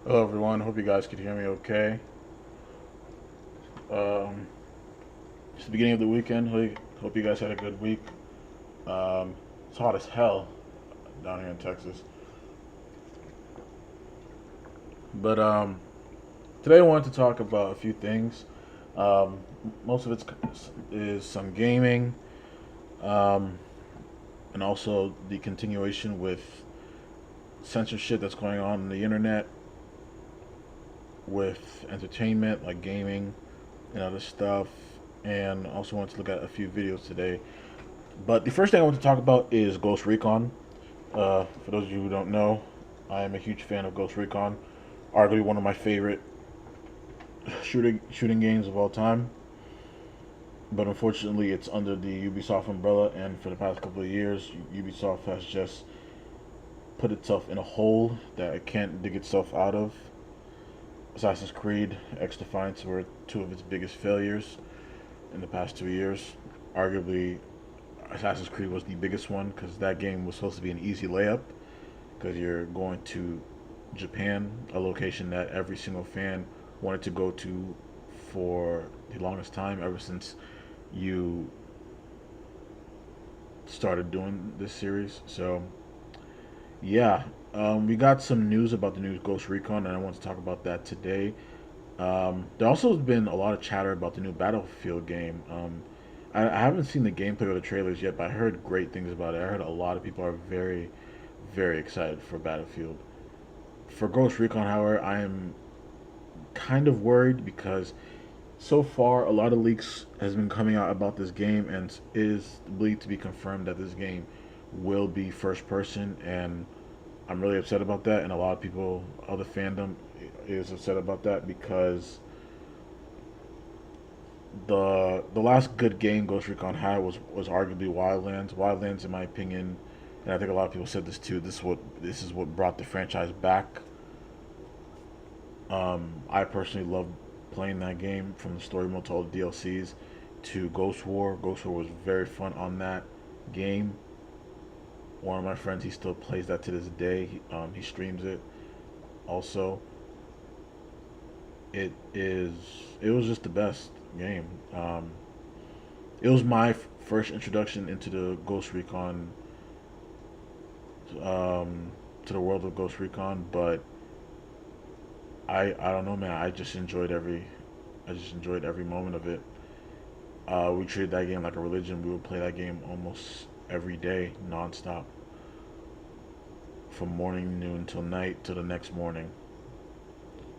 Hello everyone, hope you guys can hear me okay. It's the beginning of the weekend. Hope you guys had a good week. It's hot as hell down here in Texas. But today I wanted to talk about a few things. Most of it is some gaming, and also the continuation with censorship that's going on the internet, with entertainment like gaming and other stuff, and also want to look at a few videos today. But the first thing I want to talk about is Ghost Recon. For those of you who don't know, I am a huge fan of Ghost Recon, arguably one of my favorite shooting games of all time. But unfortunately it's under the Ubisoft umbrella, and for the past couple of years Ubisoft has just put itself in a hole that it can't dig itself out of. Assassin's Creed X Defiance were two of its biggest failures in the past 2 years. Arguably, Assassin's Creed was the biggest one because that game was supposed to be an easy layup, because you're going to Japan, a location that every single fan wanted to go to for the longest time, ever since you started doing this series. So yeah, we got some news about the new Ghost Recon, and I want to talk about that today. There also has been a lot of chatter about the new Battlefield game. I haven't seen the gameplay or the trailers yet, but I heard great things about it. I heard a lot of people are very, very excited for Battlefield. For Ghost Recon, however, I am kind of worried because so far a lot of leaks has been coming out about this game, and is believed to be confirmed that this game will be first person, and I'm really upset about that, and a lot of people, other fandom is upset about that, because the last good game Ghost Recon had was arguably Wildlands. Wildlands, in my opinion, and I think a lot of people said this too, this is what brought the franchise back. I personally loved playing that game, from the story mode to all the DLCs to Ghost War. Ghost War was very fun on that game. One of my friends, he still plays that to this day. He streams it also. It was just the best game. It was my first introduction into the Ghost Recon, to the world of Ghost Recon, but I don't know, man. I just enjoyed every moment of it. We treated that game like a religion. We would play that game almost every day, non-stop, from morning, noon till night, to the next morning,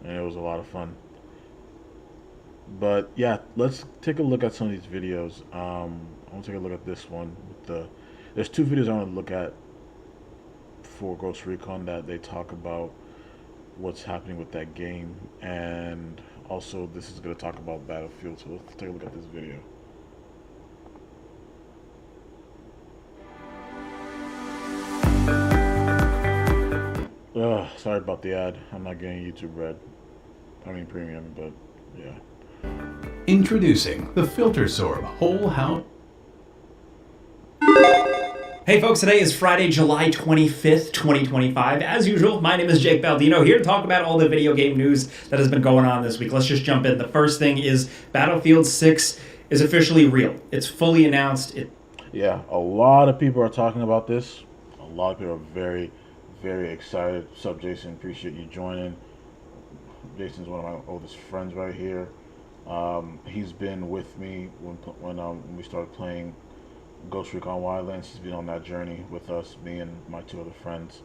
and it was a lot of fun. But yeah, let's take a look at some of these videos. I want to take a look at this one with there's two videos I want to look at for Ghost Recon that they talk about what's happening with that game, and also this is going to talk about Battlefield. So let's take a look at this video. Sorry about the ad. I'm not getting YouTube Red. I mean premium, but yeah. Introducing the Filter Sorb Whole House. Hey folks, today is Friday, July 25th, 2025. As usual, my name is Jake Baldino, here to talk about all the video game news that has been going on this week. Let's just jump in. The first thing is Battlefield 6 is officially real. It's fully announced. Yeah, a lot of people are talking about this. A lot of people are very, very excited. What's up, Jason? Appreciate you joining. Jason's one of my oldest friends right here. He's been with me when we started playing Ghost Recon Wildlands. He's been on that journey with us, me and my two other friends.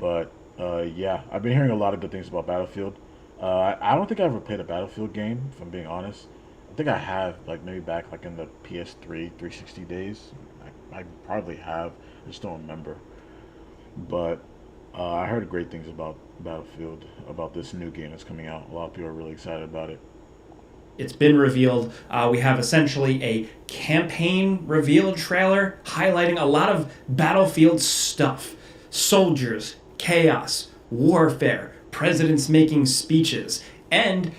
But Yeah, I've been hearing a lot of good things about Battlefield. I don't think I ever played a Battlefield game, if I'm being honest. I think I have, like maybe back like in the PS3 360 days. I probably have. I just don't remember. But I heard great things about Battlefield, about this new game that's coming out. A lot of people are really excited about it. It's been revealed. We have essentially a campaign reveal trailer highlighting a lot of Battlefield stuff: soldiers, chaos, warfare, presidents making speeches, and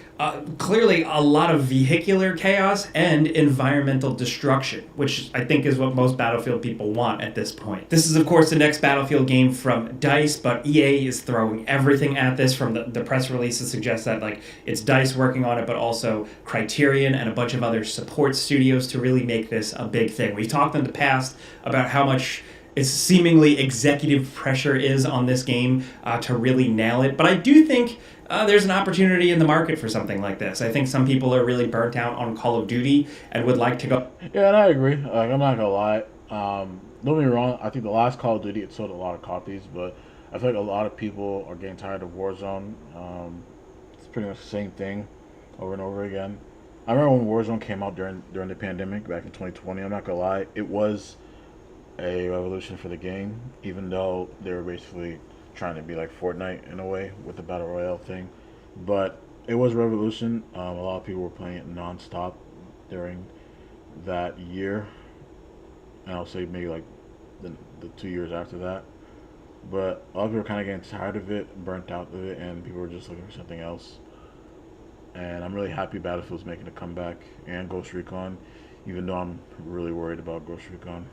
clearly a lot of vehicular chaos and environmental destruction, which I think is what most Battlefield people want at this point. This is, of course, the next Battlefield game from DICE, but EA is throwing everything at this. From the press releases suggest that like it's DICE working on it, but also Criterion and a bunch of other support studios to really make this a big thing. We've talked in the past about how much it's seemingly executive pressure is on this game to really nail it. But I do think there's an opportunity in the market for something like this. I think some people are really burnt out on Call of Duty and would like to go. Yeah, and I agree. Like, I'm not gonna lie. Don't get me wrong. I think the last Call of Duty it sold a lot of copies, but I feel like a lot of people are getting tired of Warzone. It's pretty much the same thing over and over again. I remember when Warzone came out during the pandemic back in 2020. I'm not gonna lie. It was a revolution for the game, even though they were basically trying to be like Fortnite in a way with the battle royale thing. But it was a revolution. A lot of people were playing it non-stop during that year, and I'll say maybe like the 2 years after that. But a lot of people were kind of getting tired of it, burnt out of it, and people were just looking for something else. And I'm really happy Battlefield's making a comeback, and Ghost Recon, even though I'm really worried about Ghost Recon.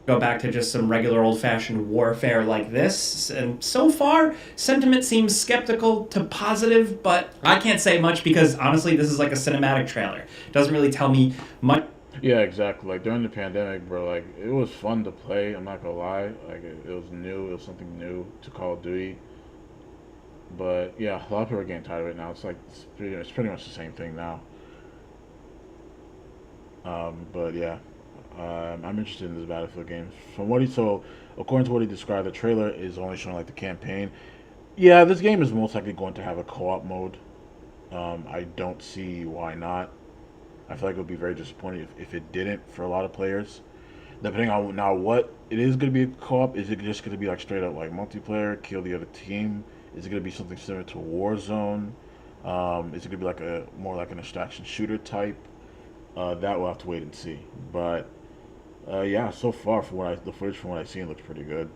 Go back to just some regular old-fashioned warfare like this, and so far sentiment seems skeptical to positive, but I can't say much because honestly this is like a cinematic trailer. It doesn't really tell me much. Yeah, exactly. Like during the pandemic, bro, like it was fun to play. I'm not gonna lie. Like it was new. It was something new to Call of Duty. But yeah, a lot of people are getting tired of it now. It's like it's pretty much the same thing now. But yeah, I'm interested in this Battlefield game. From what he so, according to what he described, the trailer is only showing like the campaign. Yeah, this game is most likely going to have a co-op mode. I don't see why not. I feel like it would be very disappointing if it didn't for a lot of players. Depending on now what it is going to be a co-op, is it just going to be like straight up like multiplayer, kill the other team? Is it going to be something similar to Warzone? Is it going to be like a more like an extraction shooter type? That we'll have to wait and see. But yeah, so far from the footage from what I've seen looks pretty good.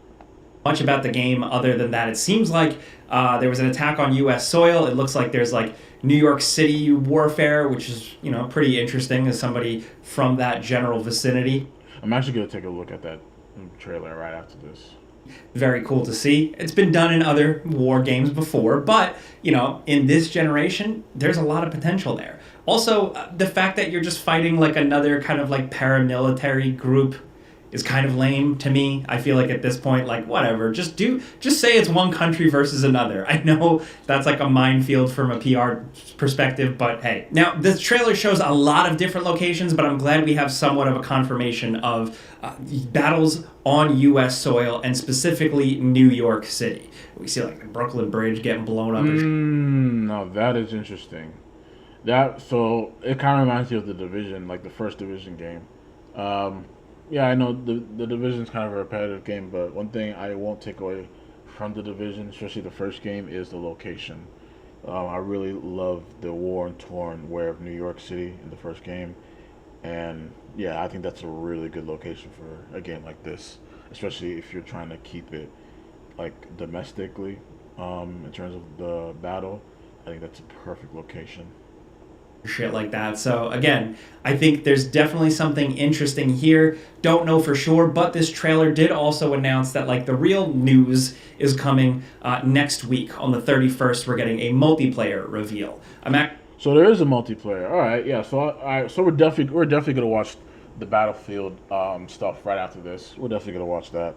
Much about the game other than that. It seems like there was an attack on U.S. soil. It looks like there's like New York City warfare, which is pretty interesting as somebody from that general vicinity. I'm actually going to take a look at that trailer right after this. Very cool to see. It's been done in other war games before, but in this generation, there's a lot of potential there. Also, the fact that you're just fighting like another kind of like paramilitary group is kind of lame to me. I feel like at this point, like whatever, just say it's one country versus another. I know that's like a minefield from a PR perspective, but hey. Now, this trailer shows a lot of different locations, but I'm glad we have somewhat of a confirmation of battles on U.S. soil and specifically New York City. We see like the Brooklyn Bridge getting blown up. No, that is interesting. So it kind of reminds me of the Division, like the first Division game. Yeah, I know the Division's kind of a repetitive game, but one thing I won't take away from the Division, especially the first game, is the location. I really love the war-torn wear of New York City in the first game, and yeah, I think that's a really good location for a game like this, especially if you're trying to keep it like domestically. In terms of the battle, I think that's a perfect location. Shit like that. So again, I think there's definitely something interesting here. Don't know for sure, but this trailer did also announce that like the real news is coming next week on the 31st. We're getting a multiplayer reveal. So there is a multiplayer. All right, yeah. So we're definitely gonna watch the Battlefield stuff right after this. We're definitely gonna watch that.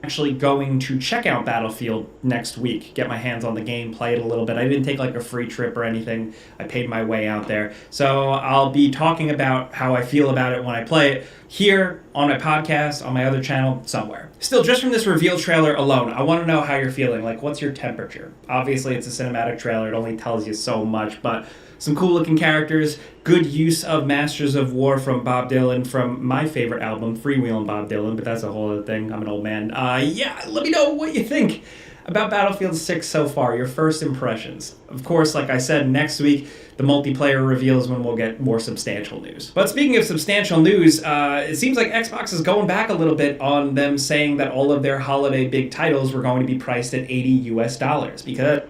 Actually going to check out Battlefield next week, get my hands on the game, play it a little bit. I didn't take like a free trip or anything. I paid my way out there. So I'll be talking about how I feel about it when I play it here on my podcast, on my other channel, somewhere. Still, just from this reveal trailer alone, I want to know how you're feeling. Like, what's your temperature? Obviously, it's a cinematic trailer. It only tells you so much, but some cool looking characters, good use of Masters of War from Bob Dylan from my favorite album, Freewheelin' Bob Dylan, but that's a whole other thing. I'm an old man. Yeah, let me know what you think about Battlefield 6 so far, your first impressions. Of course, like I said, next week, the multiplayer reveal is when we'll get more substantial news. But speaking of substantial news, it seems like Xbox is going back a little bit on them saying that all of their holiday big titles were going to be priced at $80 because...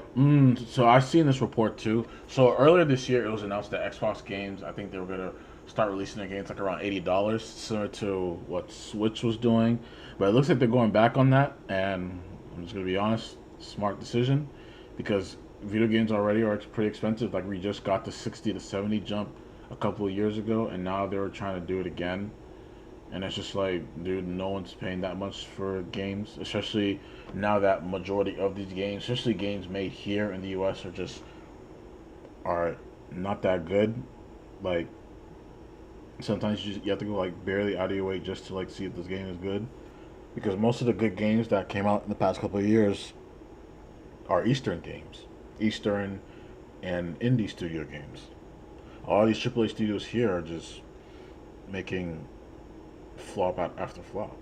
So I've seen this report too. So earlier this year, it was announced that Xbox games, I think they were going to start releasing their games like around $80, similar to what Switch was doing. But it looks like they're going back on that, and I'm just going to be honest, smart decision, because video games already are pretty expensive. Like, we just got the 60 to 70 jump a couple of years ago, and now they're trying to do it again. And it's just like, dude, no one's paying that much for games, especially now that majority of these games, especially games made here in the US, are not that good. Like, sometimes you have to go like barely out of your way just to like see if this game is good, because most of the good games that came out in the past couple of years are Eastern games, Eastern and indie studio games. All these AAA studios here are just making flop after flop.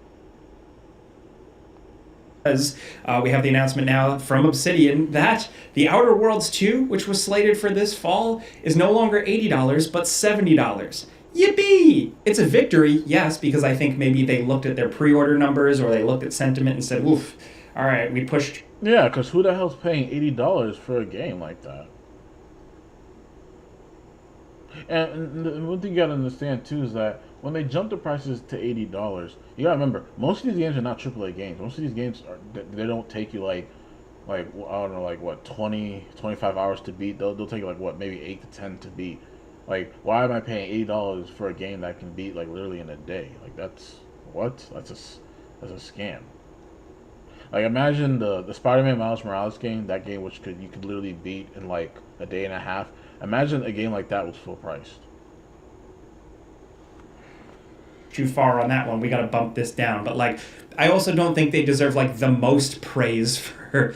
As we have the announcement now from Obsidian that The Outer Worlds 2, which was slated for this fall, is no longer $80, but $70. Yippee! It's a victory, yes, because I think maybe they looked at their pre-order numbers or they looked at sentiment and said, oof, all right, we pushed... Yeah, because who the hell's paying $80 for a game like that? And one thing you gotta understand too is that when they jump the prices to $80, you gotta remember, most of these games are not AAA games. Most of these games they don't take you like I don't know, like what, 20, 25 hours to beat. They'll take you like what, maybe 8 to 10 to beat. Like, why am I paying $80 for a game that I can beat like literally in a day? Like, that's a scam. Like, imagine the Spider-Man Miles Morales game, that game which you could literally beat in like a day and a half. Imagine a game like that was full priced. Too far on that one. We got to bump this down. But like, I also don't think they deserve like the most praise for,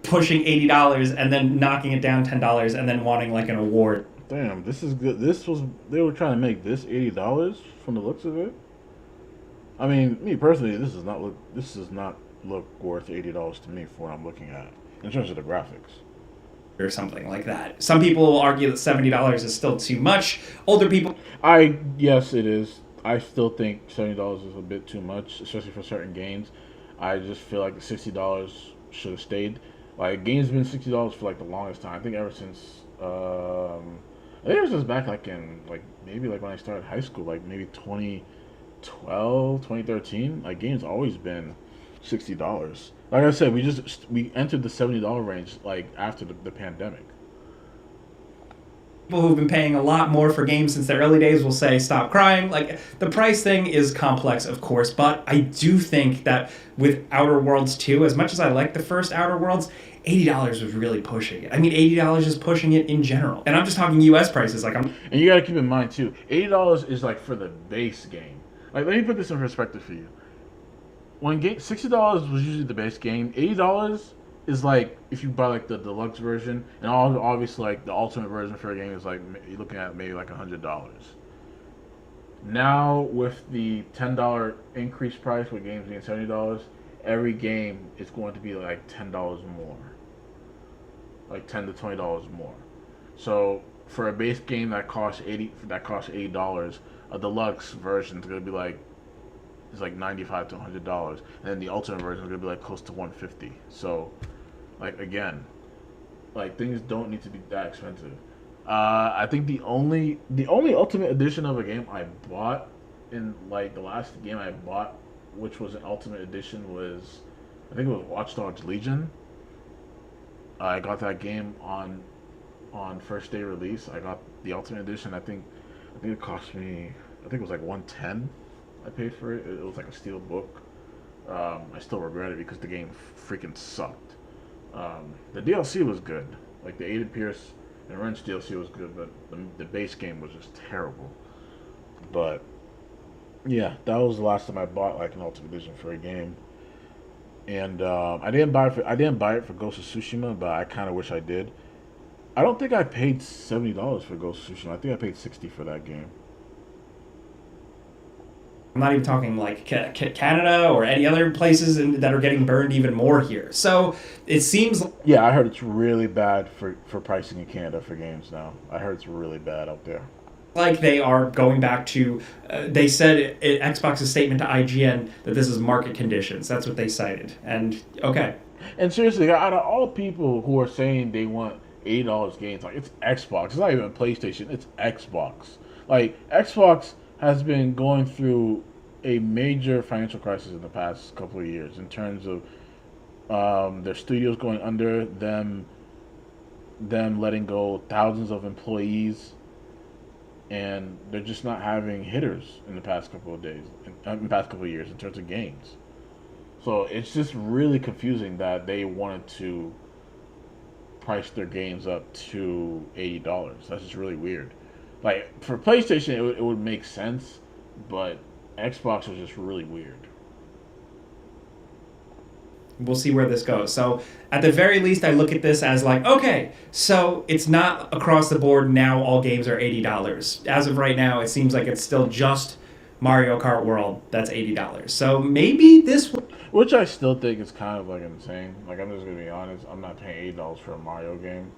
pushing $80 and then knocking it down $10 and then wanting like an award. Damn, this is good. They were trying to make this $80 from the looks of it. I mean, me personally, this does not look worth $80 to me for what I'm looking at in terms of the graphics. Or something like that. Some people will argue that $70 is still too much. Older people... Yes, it is. I still think $70 is a bit too much, especially for certain games. I just feel like the $60 should have stayed. Like, games have been $60 for like the longest time. I think ever since back like in maybe when I started high school, like maybe 2012, 2013. Like, games always been $60. Like I said, we entered the $70 range like after the pandemic. People who've been paying a lot more for games since the early days will say, stop crying. Like, the price thing is complex, of course, but I do think that with Outer Worlds 2, as much as I like the first Outer Worlds, $80 was really pushing it. I mean, $80 is pushing it in general. And I'm just talking US prices. And you gotta keep in mind too, $80 is like for the base game. Like, let me put this in perspective for you. When $60 was usually the base game, $80 is like if you buy like the deluxe version, and obviously like the ultimate version for a game is like you're looking at maybe like $100. Now with the $10 increase price with games being $70, every game is going to be like $10 more, like $10 to $20 more. So for a base game that costs $80, a deluxe version is going to be like $95 to $100, and then the ultimate version is gonna be like close to $150. So, like, again, like, things don't need to be that expensive. I think the only ultimate edition of a game I bought in like the last game I bought, which was an ultimate edition, was I think it was Watch Dogs Legion. I got that game on first day release. I got the ultimate edition. I think it cost me, I think it was like $110. I paid for it. It was like a steel book. I still regret it because the game freaking sucked. The DLC was good. Like, the Aiden Pierce and Wrench DLC was good, but the base game was just terrible. But Yeah, that was the last time I bought like an Ultimate Edition for a game, and I didn't buy it for Ghost of Tsushima, but I kind of wish I did. I don't think I paid $70 for Ghost of Tsushima. I think I paid 60 for that game. I'm not even talking like Canada or any other places that are getting burned even more here. So it seems Yeah, I heard it's really bad for pricing in Canada for games now. I heard it's really bad out there. like they are going back to, they said in Xbox's statement to IGN that this is market conditions. That's what they cited. And okay. And seriously, out of all people who are saying they want $80 games, like it's Xbox. It's not even PlayStation. It's Xbox. Like Xbox has been going through a major financial crisis in the past couple of years in terms of their studios going under, them letting go thousands of employees, and they're just not having hitters in the past couple of days, in the past couple of years in terms of games. So it's just really confusing that they wanted to price their games up to $80. That's just really weird. Like for PlayStation, it would make sense, but Xbox was just really weird. We'll see where this goes. So, at the very least, I look at this as like, okay, so it's not across the board now all games are $80. As of right now, it seems like it's still just Mario Kart World that's $80. So, maybe this. Which I still think is kind of like insane. Like I'm just gonna be honest, I'm not paying $80 for a Mario game.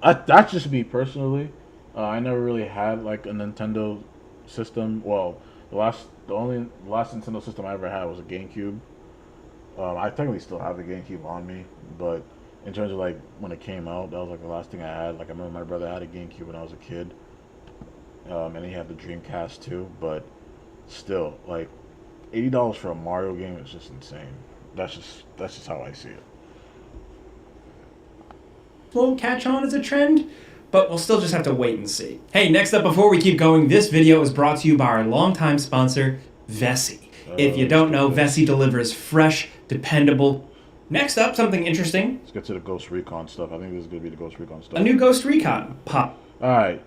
That's just me personally. I never really had like a Nintendo system. Well, the last Nintendo system I ever had was a GameCube. I technically still have the GameCube on me, but in terms of like when it came out, that was like the last thing I had. Like I remember my brother had a GameCube when I was a kid, and he had the Dreamcast too. But still, like $80 for a Mario game is just insane. That's just how I see it. Won't catch on as a trend, but we'll still just have to wait and see. Hey, next up, before we keep going, this video is brought to you by our longtime sponsor, Vessi. If you don't know, Vessi delivers fresh, dependable. Next up, something interesting. Let's get to the Ghost Recon stuff. I think this is gonna be the Ghost Recon stuff. A new Ghost Recon pop. All right.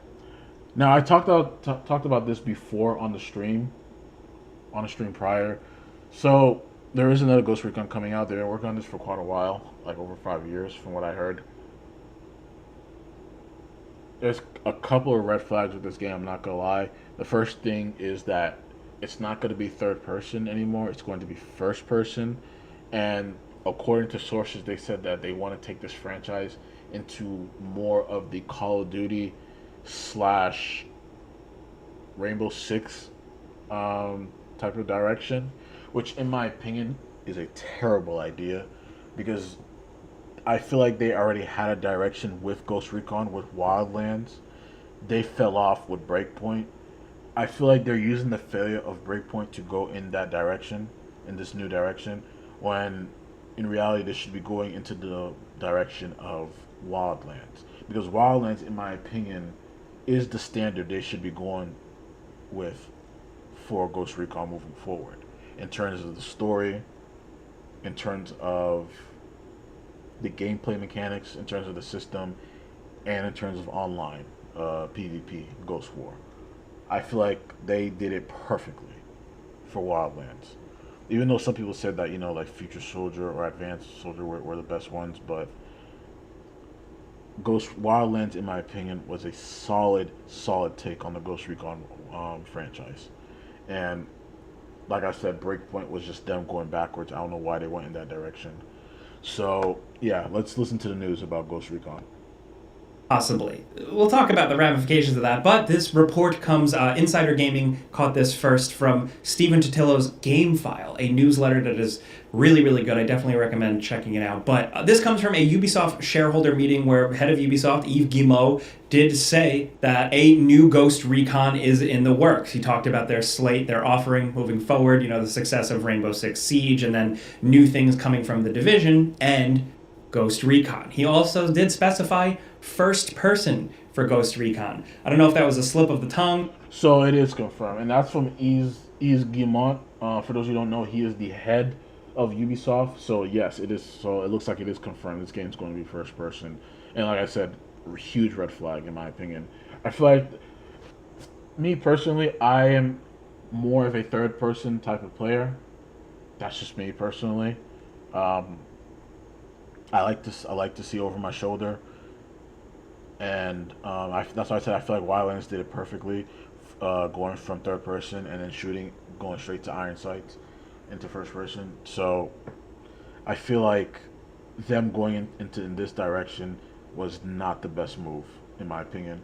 Now I talked about this before on the stream, prior. So there is another Ghost Recon coming out. They've been working on this for quite a while, like over 5 years, from what I heard. There's a couple of red flags with this game. I'm not gonna lie. The first thing is that it's not going to be third person anymore. It's going to be first person, and according to sources, they said that they want to take this franchise into more of the Call of Duty slash Rainbow Six type of direction, which in my opinion is a terrible idea because I feel like they already had a direction with Ghost Recon with Wildlands. They fell off with Breakpoint. I feel like they're using the failure of Breakpoint to go in that direction, in this new direction, when in reality they should be going into the direction of Wildlands. Because Wildlands, in my opinion, is the standard they should be going with for Ghost Recon moving forward. In terms of the story, in terms of the gameplay mechanics, in terms of the system, and in terms of online PvP, Ghost War. I feel like they did it perfectly for Wildlands. Even though some people said that, like Future Soldier or Advanced Soldier were the best ones, but Wildlands, in my opinion, was a solid take on the Ghost Recon franchise. And like I said, Breakpoint was just them going backwards. I don't know why they went in that direction. So, yeah, let's listen to the news about Ghost Recon. Possibly. We'll talk about the ramifications of that, but this report comes, Insider Gaming caught this first from Stephen Totillo's Game File, a newsletter that is really, really good. I definitely recommend checking it out. But this comes from a Ubisoft shareholder meeting where head of Ubisoft, Yves Guillemot, did say that a new Ghost Recon is in the works. He talked about their slate, their offering moving forward, the success of Rainbow Six Siege, and then new things coming from The Division, and Ghost Recon. He also did specify first person for Ghost Recon. I don't know if that was a slip of the tongue. So it is confirmed, and that's from Yves Guillemot. For those who don't know, he is the head of Ubisoft. So yes, it is. So it looks like it is confirmed. This game's going to be first person, and like I said, huge red flag in my opinion. I feel like, me personally, I am more of a third person type of player. That's just me personally. Um, I like to see over my shoulder, and that's why I said I feel like Wildlands did it perfectly, going from third person and then shooting, going straight to iron sights into first person. So I feel like them going in this direction was not the best move, in my opinion.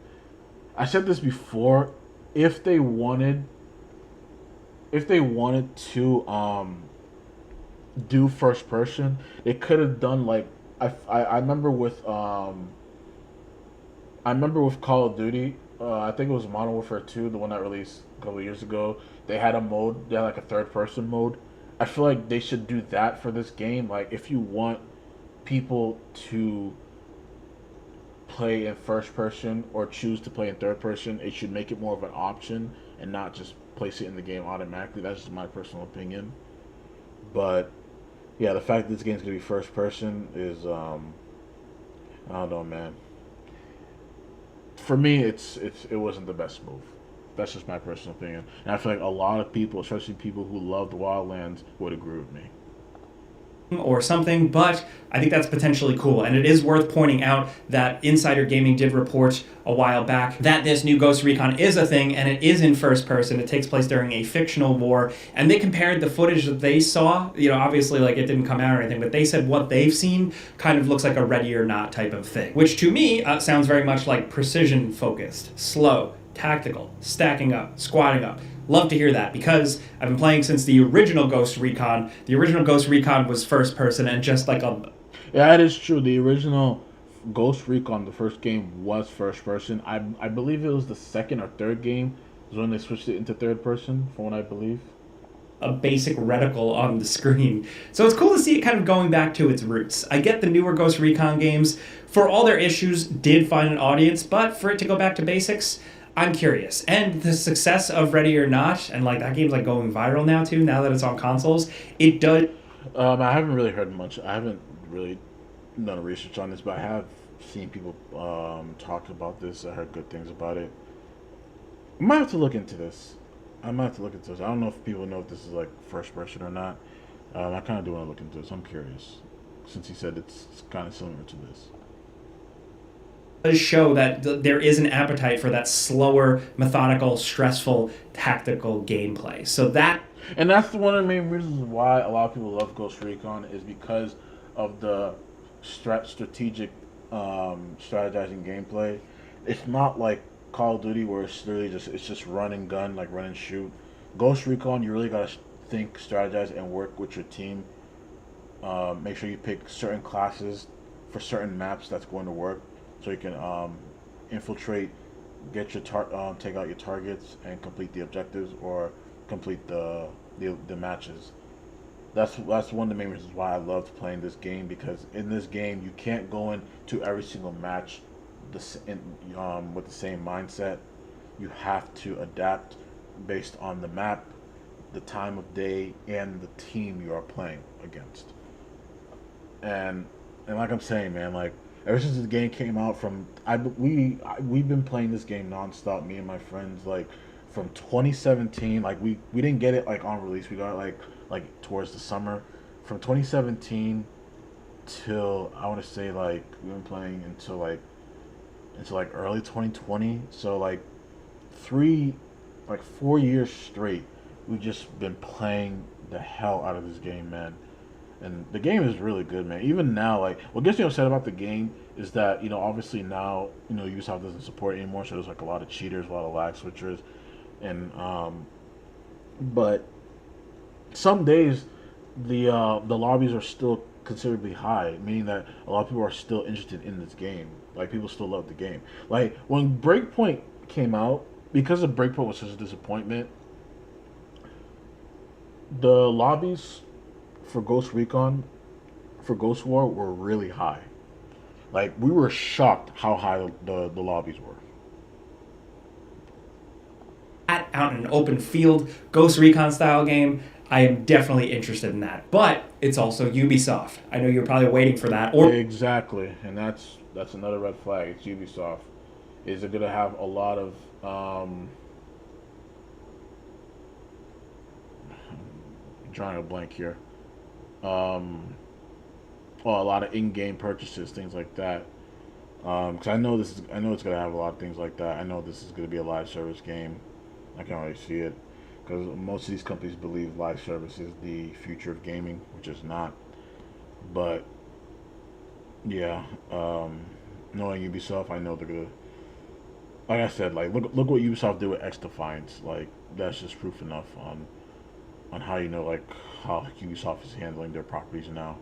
I said this before. If they wanted, if they wanted to do first person, they could have done like I remember with Call of Duty. I think it was Modern Warfare 2, the one that released a couple of years ago. They had a mode. They had like a third person mode. I feel like they should do that for this game. Like if you want people to play in first person or choose to play in third person, it should make it more of an option and not just place it in the game automatically. That's just my personal opinion. But yeah, the fact that this game's gonna be first person is I don't know, man. For me, it wasn't the best move. That's just my personal opinion, and I feel like a lot of people, especially people who loved Wildlands, would agree with me. or something, but I think that's potentially cool. And it is worth pointing out that Insider Gaming did report a while back that this new Ghost Recon is a thing, and it is in first person. It takes place during a fictional war, and they compared the footage that they saw. Obviously, like, it didn't come out or anything, but they said what they've seen kind of looks like a Ready or Not type of thing, which to me sounds very much like precision focused, slow, tactical, stacking up, squatting up. Love to hear that, because I've been playing since the original Ghost Recon. The original Ghost Recon was first person, and just like a... Yeah, that is true. The original Ghost Recon, the first game, was first person. I believe it was the second or third game was when they switched it into third person, from what I believe. a basic reticle on the screen. So it's cool to see it kind of going back to its roots. I get the newer Ghost Recon games, for all their issues, did find an audience, but for it to go back to basics, I'm curious. And the success of Ready or Not, and like that game's like going viral now too, now that it's on consoles, it does... I haven't really heard much. I haven't really done research on this, but I have seen people talk about this. I heard good things about it. I might have to look into this. I might have to look into this. I don't know if people know if this is like first person or not. I kind of do want to look into this. I'm curious, since he said it's kind of similar to this. does show that there is an appetite for that slower, methodical, stressful, tactical gameplay. So that... And that's one of the main reasons why a lot of people love Ghost Recon, is because of the strategic strategizing gameplay. It's not like Call of Duty where it's literally just run and gun, like run and shoot. Ghost Recon, you really gotta think, strategize, and work with your team. Make sure you pick certain classes for certain maps that's going to work, so you can infiltrate, get your take out your targets, and complete the objectives or complete the matches. That's one of the main reasons why I loved playing this game, because in this game you can't go into every single match with the same mindset. You have to adapt based on the map, the time of day, and the team you are playing against. And like I'm saying, man, like ever since the game came out, we've been playing this game nonstop. Me and my friends, like from 2017. Like we didn't get it like on release. We got it like towards the summer, from 2017 till I want to say like we've been playing until like early 2020. So like 4 years straight, we've just been playing the hell out of this game, man. And the game is really good, man. Even now, like, what gets me upset about the game is that, obviously now, Ubisoft doesn't support it anymore, so there's like a lot of cheaters, a lot of lag switchers, and but some days the lobbies are still considerably high, meaning that a lot of people are still interested in this game. Like, people still love the game. Like, when Breakpoint came out, because of Breakpoint was such a disappointment, the lobbies for Ghost Recon, for Ghost War, were really high. Like, we were shocked how high the lobbies were. Out in an open field, Ghost Recon style game, I am definitely interested in that. But it's also Ubisoft. I know you're probably waiting for that. Or exactly, and that's another red flag. It's Ubisoft. Is it going to have a lot of drawing a blank here. Um, well, a lot of in-game purchases, things like that. Because I know it's gonna have a lot of things like that. I know this is gonna be a live service game. I can already see it because most of these companies believe live service is the future of gaming, which is not. But yeah, knowing Ubisoft, I know they're gonna. Like I said, like look what Ubisoft did with X Defiance. Like that's just proof enough on how you know like how Ubisoft is handling their properties now.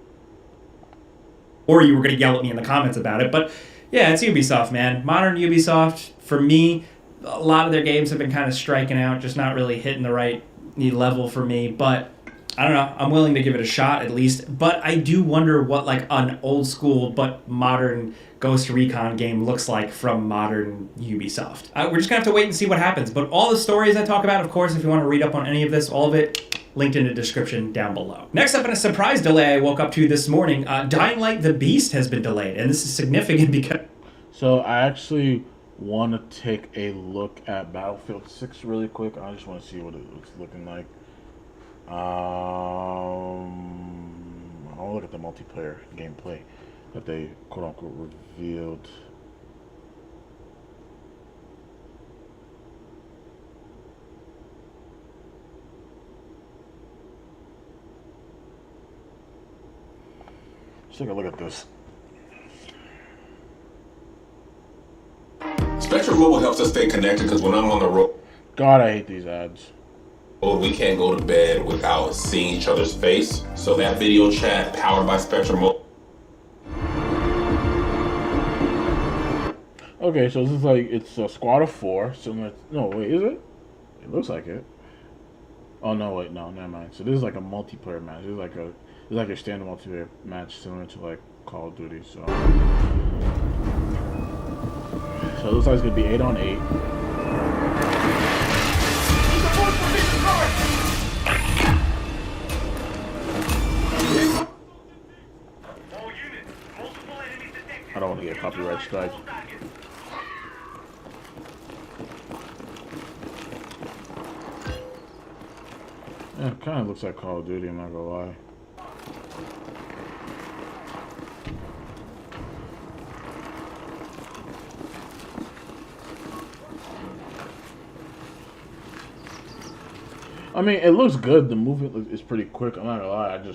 Or you were going to yell at me in the comments about it. But yeah, it's Ubisoft, man. Modern Ubisoft, for me, a lot of their games have been kind of striking out, just not really hitting the right level for me. But I don't know. I'm willing to give it a shot at least. But I do wonder what like an old school but modern Ghost Recon game looks like from modern Ubisoft. We're just going to have to wait and see what happens. But all the stories I talk about, of course, if you want to read up on any of this, all of it, linked in the description down below. Next up, in a surprise delay I woke up to this morning, Dying Light the Beast has been delayed. And this is significant because... So I actually want to take a look at Battlefield 6 really quick. I just want to see what it's looking like. I want to look at the multiplayer gameplay that they quote unquote revealed. Let's take a look at this. Spectrum Mobile helps us stay connected because when I'm on the road, God, I hate these ads. we can't go to bed without seeing each other's face. So that video chat powered by Spectrum Mobile. Okay, so this is like it's a squad of 4. Similar. No, wait, is it? It looks like it. Oh no, wait, no, never mind. So this is like a multiplayer match. This is like a standard multiplayer match similar to like Call of Duty. So it looks like it's gonna be 8-on-8. I don't want to get a copyright strike. Yeah, it kind of looks like Call of Duty, I'm not gonna lie. I mean, it looks good. The movement is pretty quick. I'm not gonna lie.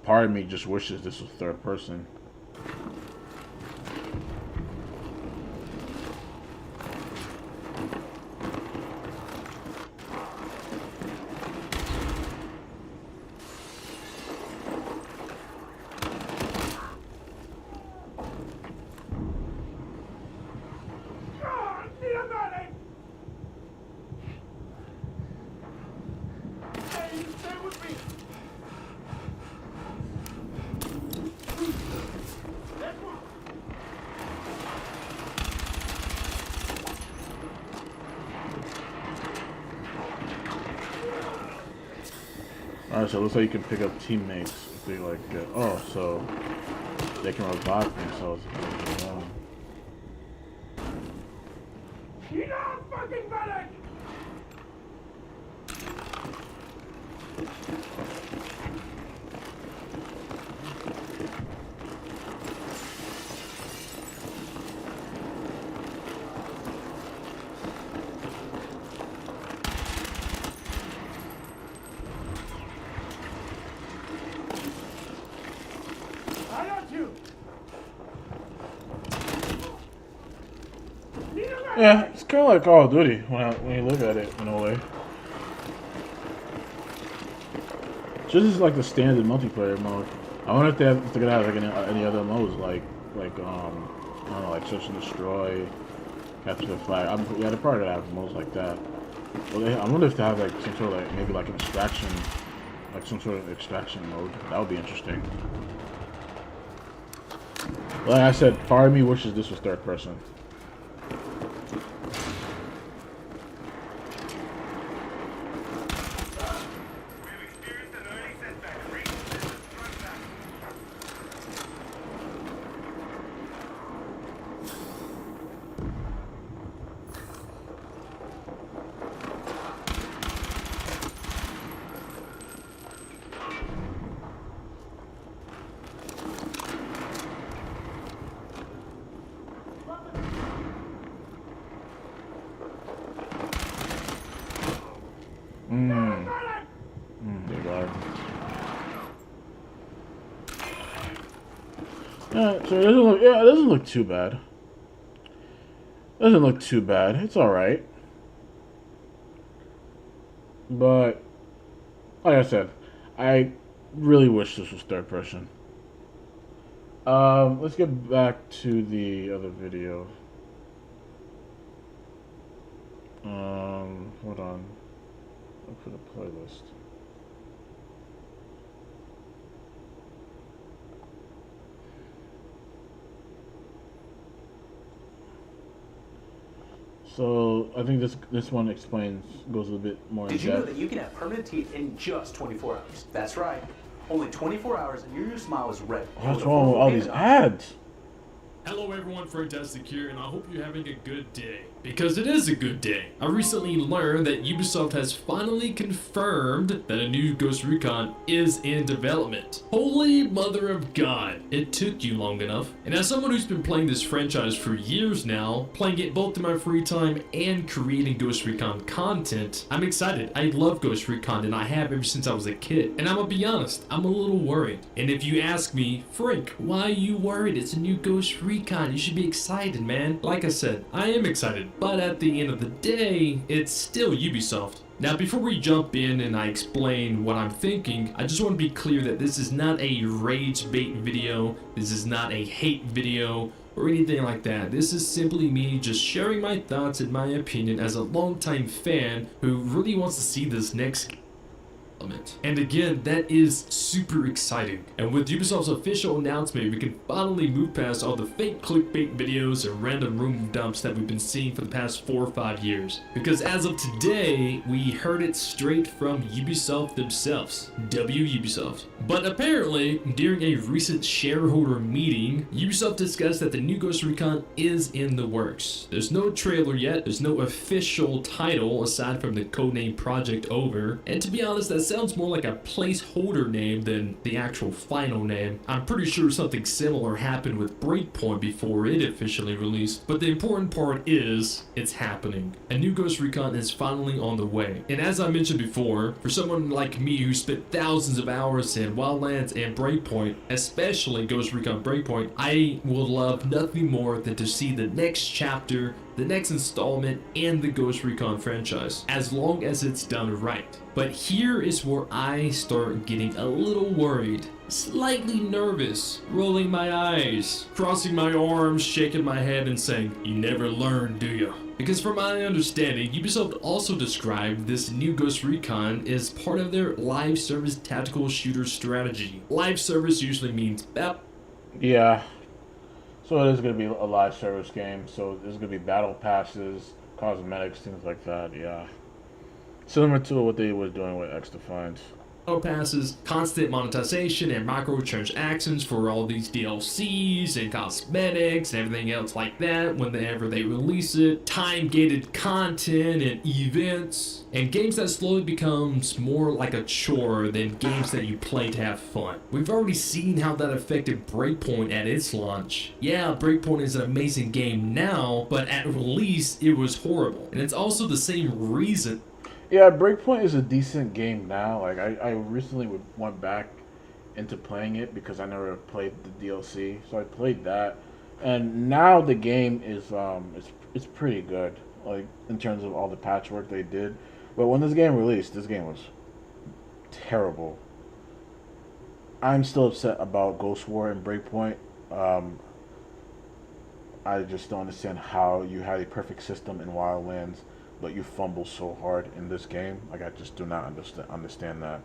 Part of me just wishes this was third person. Alright, so it looks like you can pick up teammates if they like get... Oh, so they can revive themselves if they go down. You know, fucking medic! Yeah, it's kind of like Call of Duty when you look at it in a way. So this is like the standard multiplayer mode. I wonder if they're gonna have like any other modes like I don't know, like search and destroy, capture the flag. Yeah, they're probably gonna have modes like that. Well, I wonder if they have like some sort of like maybe like an extraction, like some sort of extraction mode. That would be interesting. Like I said, part of me wishes this was third person. They got Yeah, so it doesn't look too bad. Doesn't look too bad. It's all right. But like I said, I really wish this was third person. Let's get back to the other video. Hold on. Look for the playlist. So I think this one goes a little bit more in depth. Did you know that you can have permanent teeth in just 24 hours? That's right. Only 24 hours and your new smile is ready. What's wrong with all these ads? Hello everyone, Fantastic here, and I hope you're having a good day. Because it is a good day. I recently learned that Ubisoft has finally confirmed that a new Ghost Recon is in development. Holy mother of God, it took you long enough. And as someone who's been playing this franchise for years now, playing it both in my free time and creating Ghost Recon content, I'm excited. I love Ghost Recon and I have ever since I was a kid. And I'm gonna be honest, I'm a little worried. And if you ask me, Frank, why are you worried? It's a new Ghost Recon. You should be excited, man. Like I said, I am excited. But at the end of the day, it's still Ubisoft. Now, before we jump in and I explain what I'm thinking, I just want to be clear that this is not a rage bait video. This is not a hate video or anything like that. This is simply me just sharing my thoughts and my opinion as a longtime fan who really wants to see this next element. And again, that is super exciting. And with Ubisoft's official announcement, we can finally move past all the fake clickbait videos and random room dumps that we've been seeing for the past 4 or 5 years. Because as of today, we heard it straight from Ubisoft themselves. Ubisoft. But apparently, during a recent shareholder meeting, Ubisoft discussed that the new Ghost Recon is in the works. There's no trailer yet, there's no official title aside from the codename Project Over, and to be honest, that sounds more like a placeholder name than the actual final name. I'm pretty sure something similar happened with Breakpoint before it officially released, but the important part is, it's happening. A new Ghost Recon is finally on the way. And as I mentioned before, for someone like me who spent thousands of hours in Wildlands and Breakpoint, especially Ghost Recon Breakpoint, I will love nothing more than to see the next chapter, the next installment in the Ghost Recon franchise, as long as it's done right. But here is where I start getting a little worried, slightly nervous, rolling my eyes, crossing my arms, shaking my head and saying, "You never learn, do you?" Because from my understanding, Ubisoft also described this new Ghost Recon as part of their live service tactical shooter strategy. Live service usually means Yeah. So it is going to be a live service game. So there's going to be battle passes, cosmetics, things like that. Yeah. Similar to what they were doing with X Defiance. passes, constant monetization, and microtransactions for all these DLCs and cosmetics and everything else like that whenever they release it, time-gated content and events, and games that slowly becomes more like a chore than games that you play to have fun. We've already seen how that affected Breakpoint at its launch. Yeah, Breakpoint is an amazing game now, but at release it was horrible. And it's also the same reason. Yeah, Breakpoint is a decent game now. Like I recently went back into playing it because I never played the DLC, so I played that, and now the game is it's pretty good. Like in terms of all the patchwork they did, but when this game released, this game was terrible. I'm still upset about Ghost War and Breakpoint. I just don't understand how you had a perfect system in Wildlands, but you fumble so hard in this game. Like, I just do not understand that.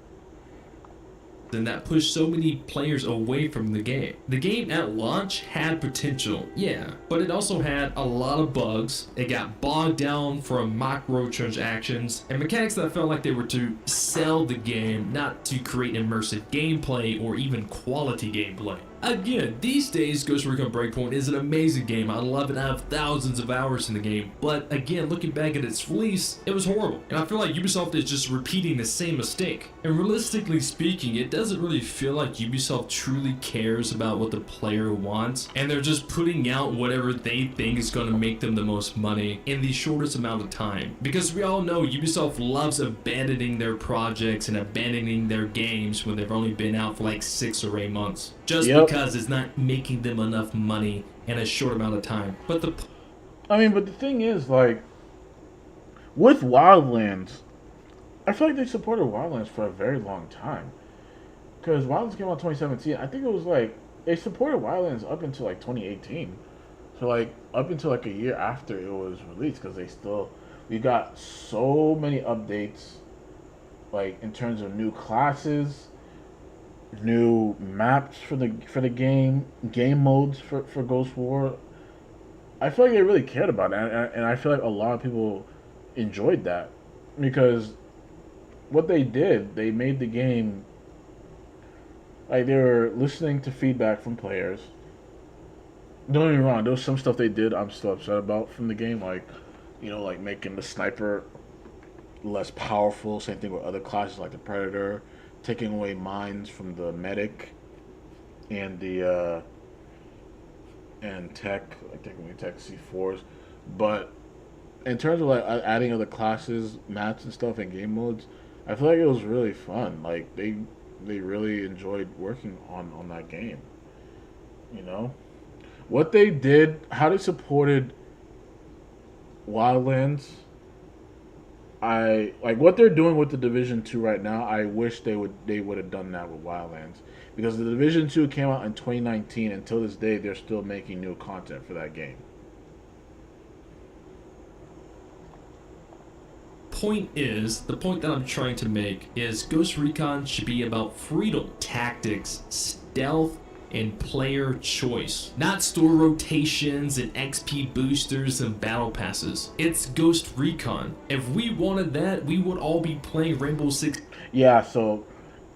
And that pushed so many players away from the game. The game at launch had potential, yeah, but it also had a lot of bugs. It got bogged down from microtransactions and mechanics that felt like they were to sell the game, not to create immersive gameplay or even quality gameplay. Again, these days, Ghost Recon Breakpoint is an amazing game. I love it. I have thousands of hours in the game. But again, looking back at its release, it was horrible. And I feel like Ubisoft is just repeating the same mistake. And realistically speaking, it doesn't really feel like Ubisoft truly cares about what the player wants. And they're just putting out whatever they think is going to make them the most money in the shortest amount of time. Because we all know Ubisoft loves abandoning their projects and abandoning their games when they've only been out for like 6 or 8 months. Just because it's not making them enough money in a short amount of time. But the thing is, like, with Wildlands, I feel like they supported Wildlands for a very long time. Because Wildlands came out in 2017. I think it was like, they supported Wildlands up until like 2018. So like, up until like a year after it was released. Because we got so many updates, like, in terms of new classes, new maps for the game modes for Ghost War. I feel like they really cared about it, and I feel like a lot of people enjoyed that, because what they did, they made the game, like, they were listening to feedback from players. Don't get me wrong, there was some stuff they did I'm still upset about from the game, like, you know, like making the sniper less powerful. Same thing with other classes like the Predator, taking away mines from the medic and the and tech, like taking away tech C4s. But in terms of like adding other classes, maps and stuff and game modes, I feel like it was really fun. Like they really enjoyed working on that game. You know? What they did, how they supported Wildlands, I like what they're doing with the Division 2 right now. I wish they would have done that with Wildlands, because the Division 2 came out in 2019. Until this day, they're still making new content for that game. The point that I'm trying to make is Ghost Recon should be about freedom, tactics, stealth, and player choice, not store rotations and XP boosters and battle passes. It's Ghost Recon. If we wanted that, we would all be playing Rainbow Six. Yeah, so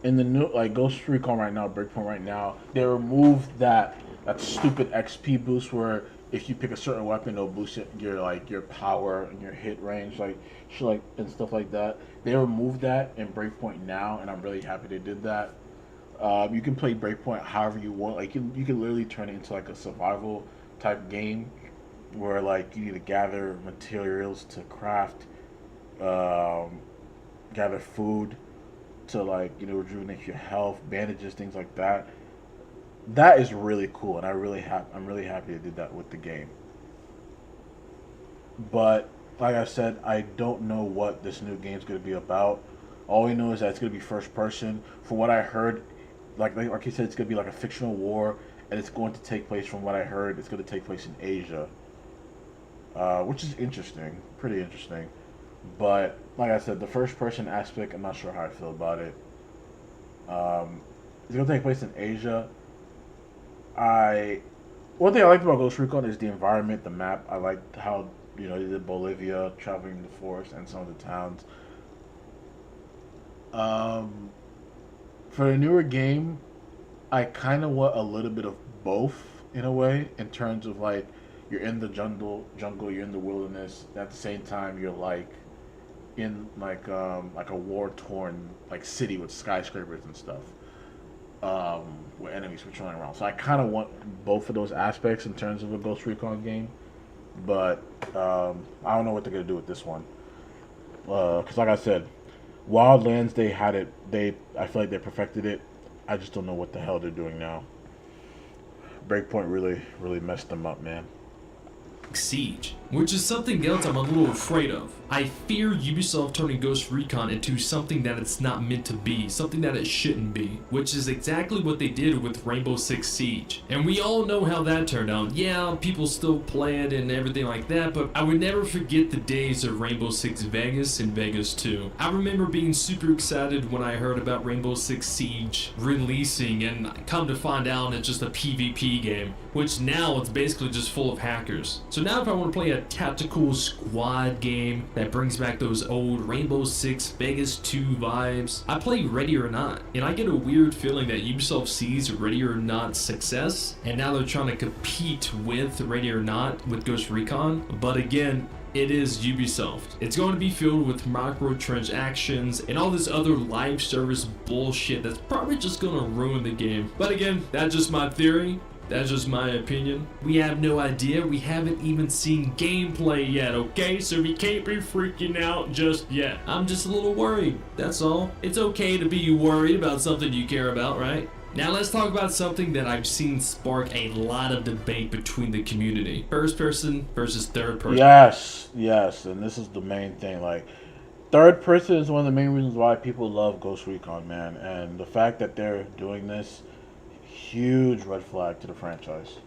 in the new, like, Ghost Recon right now, Breakpoint right now, they removed that stupid XP boost where if you pick a certain weapon, it'll boost your power and your hit range, like shit, like, and stuff like that. They removed that in Breakpoint now, and I'm really happy they did that. You can play Breakpoint however you want. Like you can literally turn it into like a survival type game, where like you need to gather materials to craft, gather food to, like, you know, rejuvenate your health, bandages, things like that. That is really cool, and I'm really happy they did that with the game. But like I said, I don't know what this new game's going to be about. All we know is that it's going to be first person. From what I heard, like you said, it's going to be like a fictional war, and it's going to take place, from what I heard, it's going to take place in Asia, which is interesting, pretty interesting. But like I said, the first person aspect, I'm not sure how I feel about it. It's going to take place in Asia. One thing I liked about Ghost Recon is the environment, the map. I liked how, you know, they did Bolivia, traveling the forest, and some of the towns. For a newer game, I kind of want a little bit of both, in a way, in terms of, like, you're in the jungle, you're in the wilderness, and at the same time you're like in like a war-torn like city with skyscrapers and stuff, where enemies patrolling around. So I kind of want both of those aspects in terms of a Ghost Recon game, but I don't know what they're gonna do with this one, because like I said, Wildlands, they had it. I feel like they perfected it. I just don't know what the hell they're doing now. Breakpoint really messed them up, man. Siege, which is something else I'm a little afraid of. I fear Ubisoft turning Ghost Recon into something that it's not meant to be, something that it shouldn't be, which is exactly what they did with Rainbow Six Siege. And we all know how that turned out. Yeah, people still play it and everything like that, but I would never forget the days of Rainbow Six Vegas and Vegas 2. I remember being super excited when I heard about Rainbow Six Siege releasing, and come to find out it's just a PvP game, which now it's basically just full of hackers. So now if I want to play a tactical squad game that brings back those old Rainbow Six Vegas 2 vibes. I play Ready or Not, and I get a weird feeling that Ubisoft sees Ready or Not's success, and now they're trying to compete with Ready or Not with Ghost Recon. But again, it is Ubisoft. It's going to be filled with microtransactions and all this other live service bullshit that's probably just going to ruin the game. But again, that's just my theory. That's just my opinion. We have no idea. We haven't even seen gameplay yet, okay? So we can't be freaking out just yet. I'm just a little worried, that's all. It's okay to be worried about something you care about, right? Now let's talk about something that I've seen spark a lot of debate between the community. First person versus third person. Yes, and this is the main thing. Like, third person is one of the main reasons why people love Ghost Recon, man. And the fact that they're doing this, huge red flag to the franchise.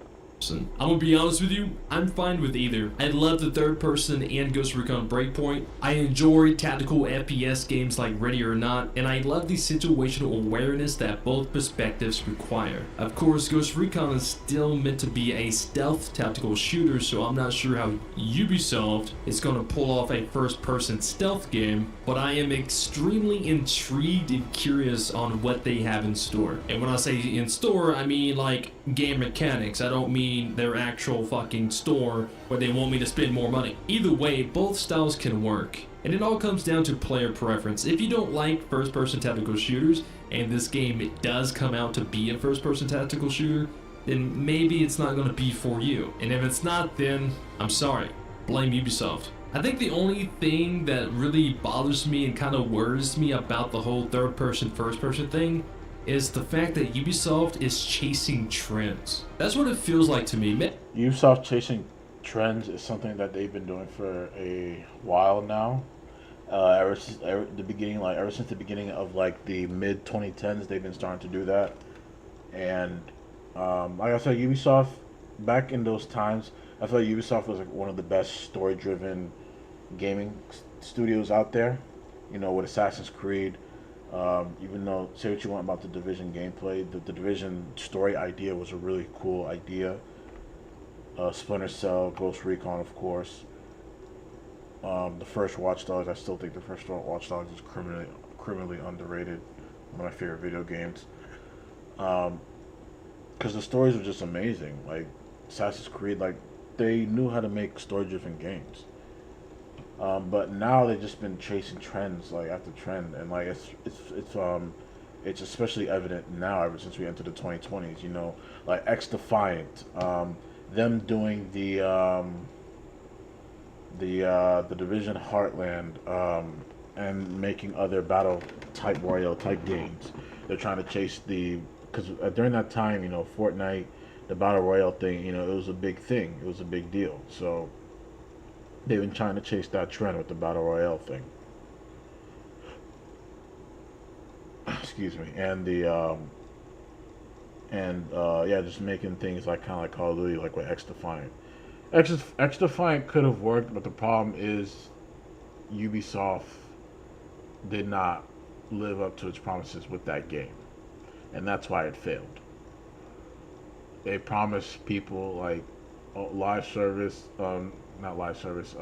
I'm gonna be honest with you, I'm fine with either. I love the third person and Ghost Recon Breakpoint. I enjoy tactical FPS games like Ready or Not, and I love the situational awareness that both perspectives require. Of course, Ghost Recon is still meant to be a stealth tactical shooter, so I'm not sure how Ubisoft is gonna pull off a first-person stealth game, but I am extremely intrigued and curious on what they have in store. And when I say in store, I mean like game mechanics. I don't mean their actual fucking store where they want me to spend more money. Either way, both styles can work. And it all comes down to player preference. If you don't like first-person tactical shooters, and this game it does come out to be a first-person tactical shooter, then maybe it's not going to be for you. And if it's not, then I'm sorry. Blame Ubisoft. I think the only thing that really bothers me and kind of worries me about the whole third-person, first-person thing is the fact that Ubisoft is chasing trends. That's what it feels like to me. Ubisoft chasing trends is something that they've been doing for a while now. Ever since the beginning of like the mid 2010s, they've been starting to do that. And like I said, Ubisoft back in those times, I feel like Ubisoft was like one of the best story-driven gaming studios out there. You know, with Assassin's Creed. Even though, say what you want about the Division gameplay, the Division story idea was a really cool idea. Splinter Cell, Ghost Recon, of course. The first Watch Dogs, I still think the first Watch Dogs is criminally underrated. One of my favorite video games. Because the stories were just amazing. Like Assassin's Creed, like they knew how to make story-driven games. But now they've just been chasing trends, like after trend, and like it's especially evident now ever since we entered the 2020s. You know, like X Defiant, them doing the Division Heartland, and making other battle type royale type games. They're trying to chase because during that time, you know, Fortnite, the battle royale thing, you know, it was a big thing, it was a big deal. So they've been trying to chase that trend with the battle royale thing. Excuse me, and yeah, just making things like kind of like Call of Duty, like with X Defiant. X Defiant could have worked, but the problem is Ubisoft did not live up to its promises with that game, and that's why it failed. They promised people like live service, not live service,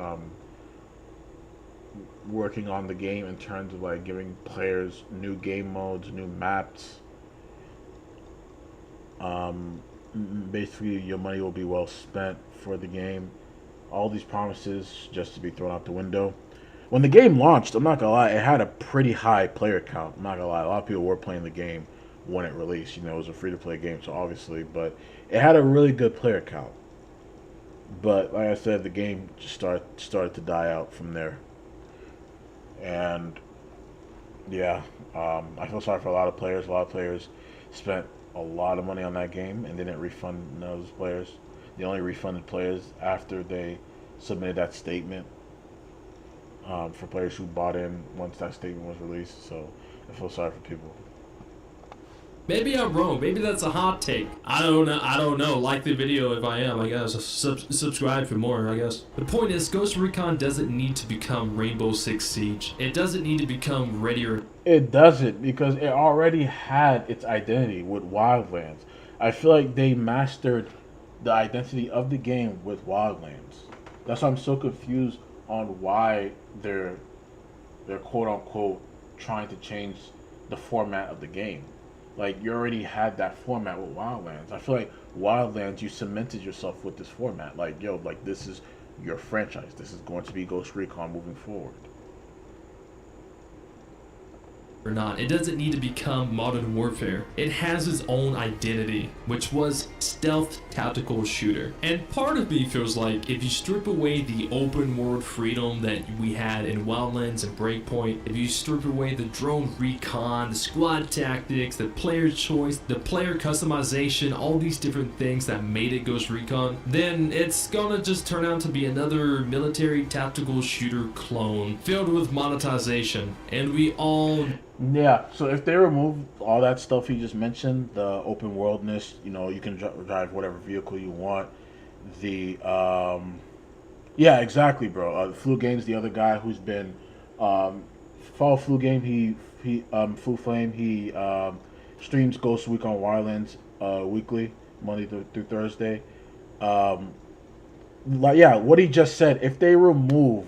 working on the game in terms of like giving players new game modes, new maps. Basically, your money will be well spent for the game. All these promises just to be thrown out the window. When the game launched, I'm not gonna lie, it had a pretty high player count. I'm not gonna lie, a lot of people were playing the game when it released. You know, it was a free-to-play game, so obviously, but it had a really good player count. But like I said, the game just started to die out from there. And yeah, I feel sorry for a lot of players. A lot of players spent a lot of money on that game and didn't refund those players. They only refunded players after they submitted that statement. For players who bought in once that statement was released. So I feel sorry for people. Maybe I'm wrong. Maybe that's a hot take. I don't know. Like the video if I am, I guess. Subscribe for more, I guess. The point is, Ghost Recon doesn't need to become Rainbow Six Siege. It doesn't need to become Ready or... It doesn't, because it already had its identity with Wildlands. I feel like they mastered the identity of the game with Wildlands. That's why I'm so confused on why they're quote unquote trying to change the format of the game. Like you already had that format with Wildlands. I feel like Wildlands, you cemented yourself with this format. Like yo, like this is your franchise. This is going to be Ghost Recon moving forward. Or not, it doesn't need to become Modern Warfare. It has its own identity, which was stealth tactical shooter. And part of me feels like if you strip away the open world freedom that we had in Wildlands and Breakpoint, if you strip away the drone recon, the squad tactics, the player choice, the player customization, all these different things that made it Ghost Recon, then it's gonna just turn out to be another military tactical shooter clone filled with monetization. And we all Yeah, so if they remove all that stuff he just mentioned, the open worldness, you know, you can drive whatever vehicle you want. The yeah, exactly, bro. Flu Game's the other guy who's been follow Flu Game. He Flu Flame. He streams Ghost Week on Wildlands weekly, Monday through Thursday. Like yeah, what he just said. If they remove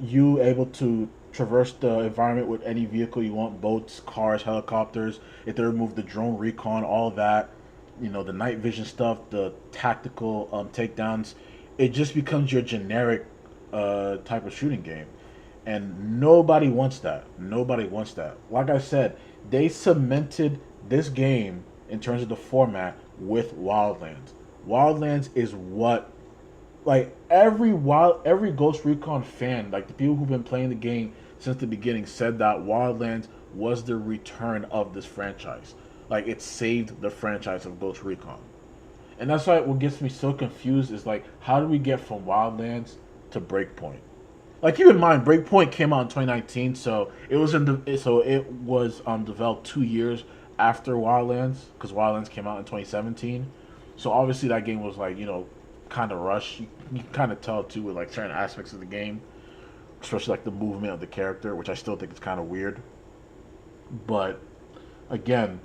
you able to traverse the environment with any vehicle you want, boats, cars, helicopters, if they remove the drone recon, all that, you know, the night vision stuff, the tactical takedowns, it just becomes your generic type of shooting game. And nobody wants that. Nobody wants that. Like I said, they cemented this game in terms of the format with Wildlands. Wildlands is what, like every Ghost Recon fan, like the people who've been playing the game since the beginning, said that Wildlands was the return of this franchise. Like it saved the franchise of Ghost Recon, and that's why what gets me so confused is like, how do we get from Wildlands to Breakpoint? Like keep in mind, Breakpoint came out in 2019, so it was developed 2 years after Wildlands, because Wildlands came out in 2017. So obviously that game was like, you know, kind of rushed. You kind of tell too with like certain aspects of the game, especially like the movement of the character, which I still think is kind of weird. But again,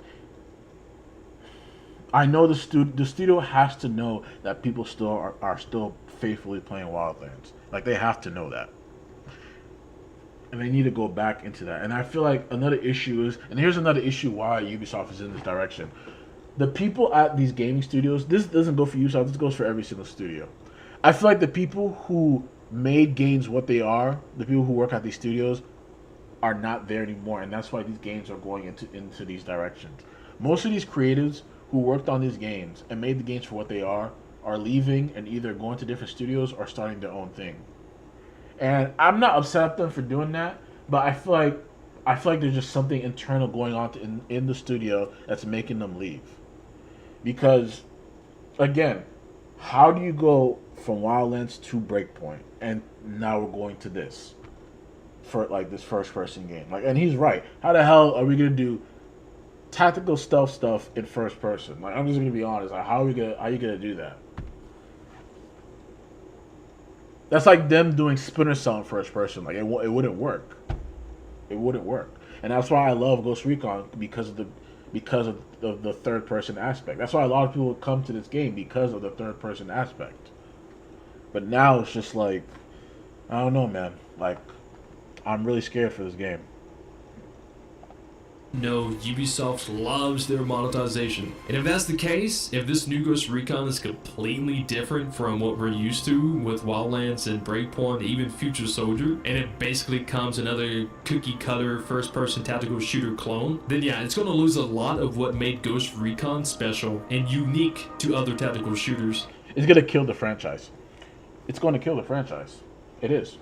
I know the studio has to know that people still are still faithfully playing Wildlands. Like they have to know that, and they need to go back into that. And I feel like another issue is, and here's another issue why Ubisoft is in this direction. The people at these gaming studios, this doesn't go for Ubisoft, this goes for every single studio. I feel like the people who made games what they are, the people who work at these studios, are not there anymore, and that's why these games are going into these directions. Most of these creatives who worked on these games and made the games for what they are leaving and either going to different studios or starting their own thing. And I'm not upset at them for doing that, but I feel like there's just something internal going on in the studio that's making them leave. Because, again, how do you go from Wildlands to Breakpoint, and now we're going to this for like this first-person game? Like, and he's right. How the hell are we gonna do tactical stealth stuff in first person? Like, I'm just gonna be honest. Like, how are you gonna do that? That's like them doing Splinter Cell in first person. Like, it wouldn't work. It wouldn't work. And that's why I love Ghost Recon, because of the third person aspect. That's why a lot of people come to this game, because of the third person aspect. But now it's just like, I don't know, man. Like, I'm really scared for this game. No, Ubisoft loves their monetization. And if that's the case, if this new Ghost Recon is completely different from what we're used to with Wildlands and Breakpoint, even Future Soldier, and it basically comes another cookie cutter first person tactical shooter clone, then yeah, it's going to lose a lot of what made Ghost Recon special and unique to other tactical shooters. It's going to kill the franchise. It's going to kill the franchise. It is.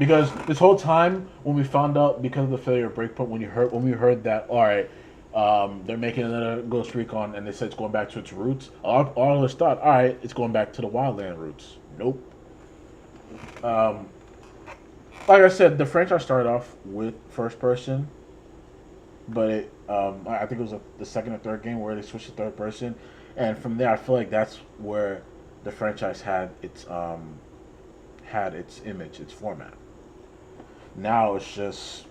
Because this whole time, when we found out, because of the failure of Breakpoint, when we heard that, all right, they're making another Ghost Recon, and they said it's going back to its roots, all of us thought, all right, it's going back to the Wildland roots. Nope. Like I said, the franchise started off with first person, but I think it was the second or third game where they switched to third person, and from there, I feel like that's where the franchise had its image, its format. Now it's just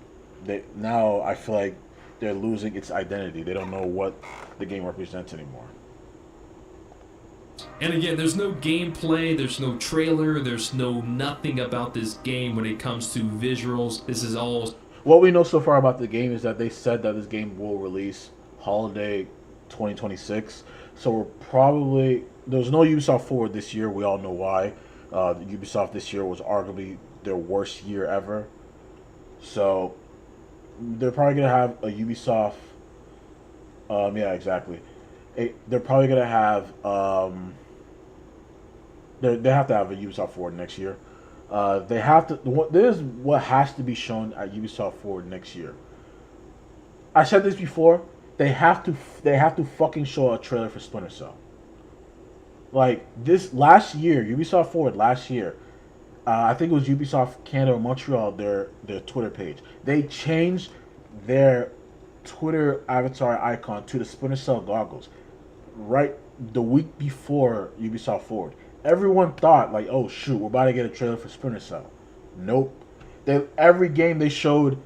now I feel like they're losing its identity. They don't know what the game represents anymore. And again, there's no gameplay, there's no trailer, there's no nothing about this game when it comes to visuals. This is all... What we know so far about the game is that they said that this game will release holiday 2026. So we're probably... There's no Ubisoft Forward this year. We all know why. Ubisoft this year was arguably their worst year ever. So they're probably going to have a Ubisoft... yeah, exactly. They're probably going to have... They have to have a Ubisoft Forward next year. They have to. This is what has to be shown at Ubisoft Forward next year. I said this before. They have to. They have to fucking show a trailer for Splinter Cell. Like this last year, Ubisoft Forward last year. I think it was Ubisoft Canada or Montreal. Their Twitter page. They changed their Twitter avatar icon to the Splinter Cell goggles. Right the week before Ubisoft Forward. Everyone thought, like, oh, shoot, we're about to get a trailer for Splinter Cell. Nope. Every game they showed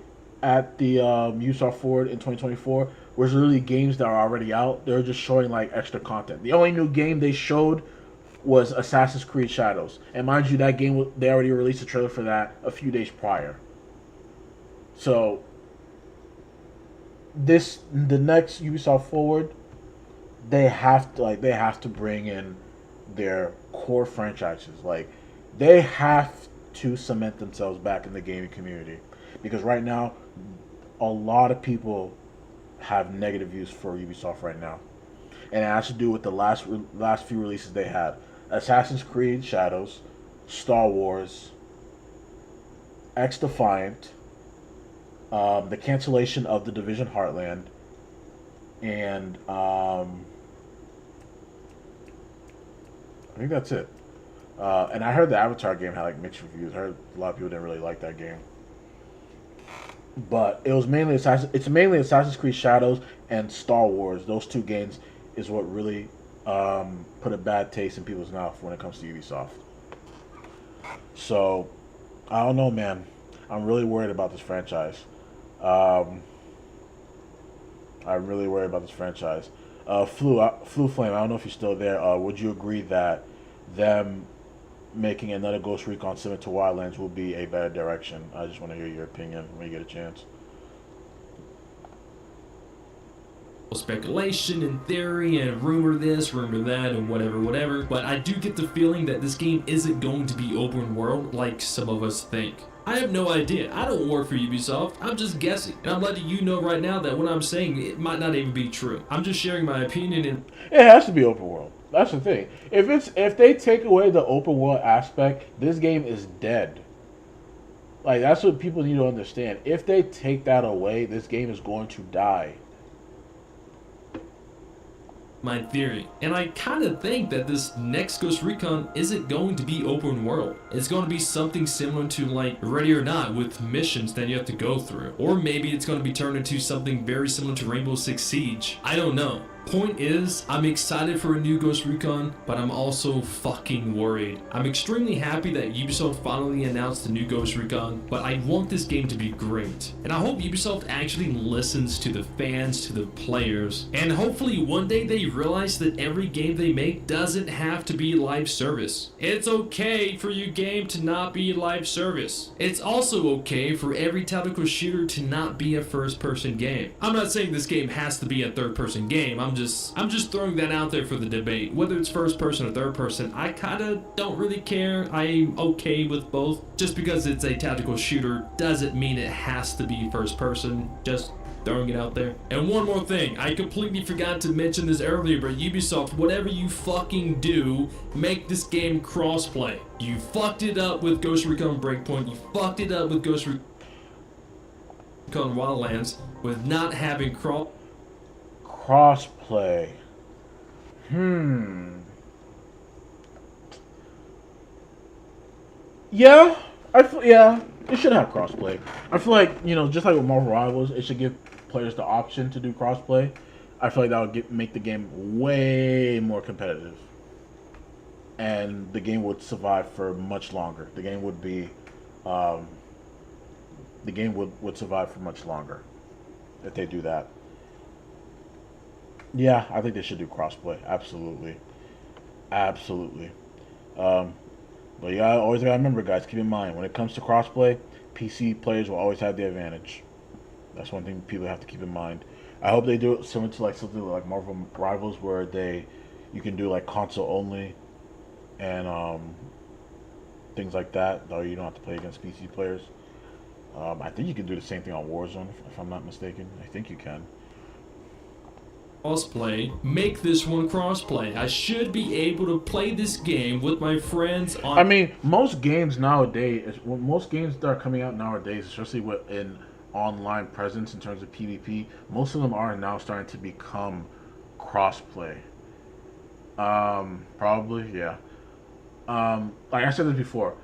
at the Ubisoft Forward in 2024 was really games that are already out. They were just showing, like, extra content. The only new game they showed was Assassin's Creed Shadows. And mind you, that game, they already released a trailer for that a few days prior. So, the next Ubisoft Forward, they have to bring in their core franchises. Like, they have to cement themselves back in the gaming community, because right now a lot of people have negative views for Ubisoft right now, and it has to do with the last few releases they had: Assassin's Creed Shadows, Star Wars, X Defiant, the cancellation of The Division Heartland, and I think that's it. And I heard the Avatar game had like mixed reviews. I heard a lot of people didn't really like that game. But it was mainly Assassin's Creed Shadows and Star Wars. Those two games is what really put a bad taste in people's mouth when it comes to Ubisoft. So I don't know, man. I'm really worried about this franchise. I'm really worried about this franchise. Flu Flame, I don't know if you're still there. Would you agree that them making another Ghost Recon similar to Wildlands will be a better direction? I just want to hear your opinion when you get a chance. Speculation and theory and rumor this, rumor that, and whatever. But I do get the feeling that this game isn't going to be open world like some of us think. I have no idea. I don't work for Ubisoft. I'm just guessing. And I'm letting you know right now that what I'm saying, it might not even be true. I'm just sharing my opinion. And it has to be open world. That's the thing. If they take away the open world aspect, this game is dead. Like, that's what people need to understand. If they take that away, this game is going to die. my theory. And I kind of think that this next Ghost Recon isn't going to be open world. It's going to be something similar to like Ready or Not, with missions that you have to go through. Or maybe it's going to be turned into something very similar to Rainbow Six Siege. I don't know. Point is, I'm excited for a new Ghost Recon, but I'm also fucking worried. I'm extremely happy that Ubisoft finally announced the new Ghost Recon, but I want this game to be great. And I hope Ubisoft actually listens to the fans, to the players, and hopefully one day they realize that every game they make doesn't have to be live service. It's okay for your game to not be live service. It's also okay for every tactical shooter to not be a first-person game. I'm not saying this game has to be a third-person game. I'm just throwing that out there for the debate. Whether it's first person or third person, I kinda don't really care. I'm okay with both. Just because it's a tactical shooter doesn't mean it has to be first person. Just throwing it out there. And one more thing, I completely forgot to mention this earlier, but Ubisoft, whatever you fucking do, make this game crossplay. You fucked it up with Ghost Recon Breakpoint. You fucked it up with Ghost Recon Wildlands with not having crossplay. Yeah, it should have crossplay. I feel like, just like with Marvel Rivals, it should give players the option to do crossplay. I feel like that would make the game way more competitive, and the game would survive for much longer. The game would be, would survive for much longer if they do that. Yeah, I think they should do crossplay. Absolutely. Absolutely. Um, but you always gotta remember, guys. Keep in mind when it comes to crossplay, PC players will always have the advantage. That's one thing people have to keep in mind. I hope they do it similar to like something like Marvel Rivals, where you can do like console only and things like that. Though you don't have to play against PC players. I think you can do the same thing on Warzone, if I'm not mistaken. I think you can. Crossplay, make this one crossplay. I should be able to play this game with my friends on. I mean, most games nowadays, most games that are coming out nowadays, especially with an online presence in terms of PvP, most of them are now starting to become crossplay. Probably, yeah. Like I said this before,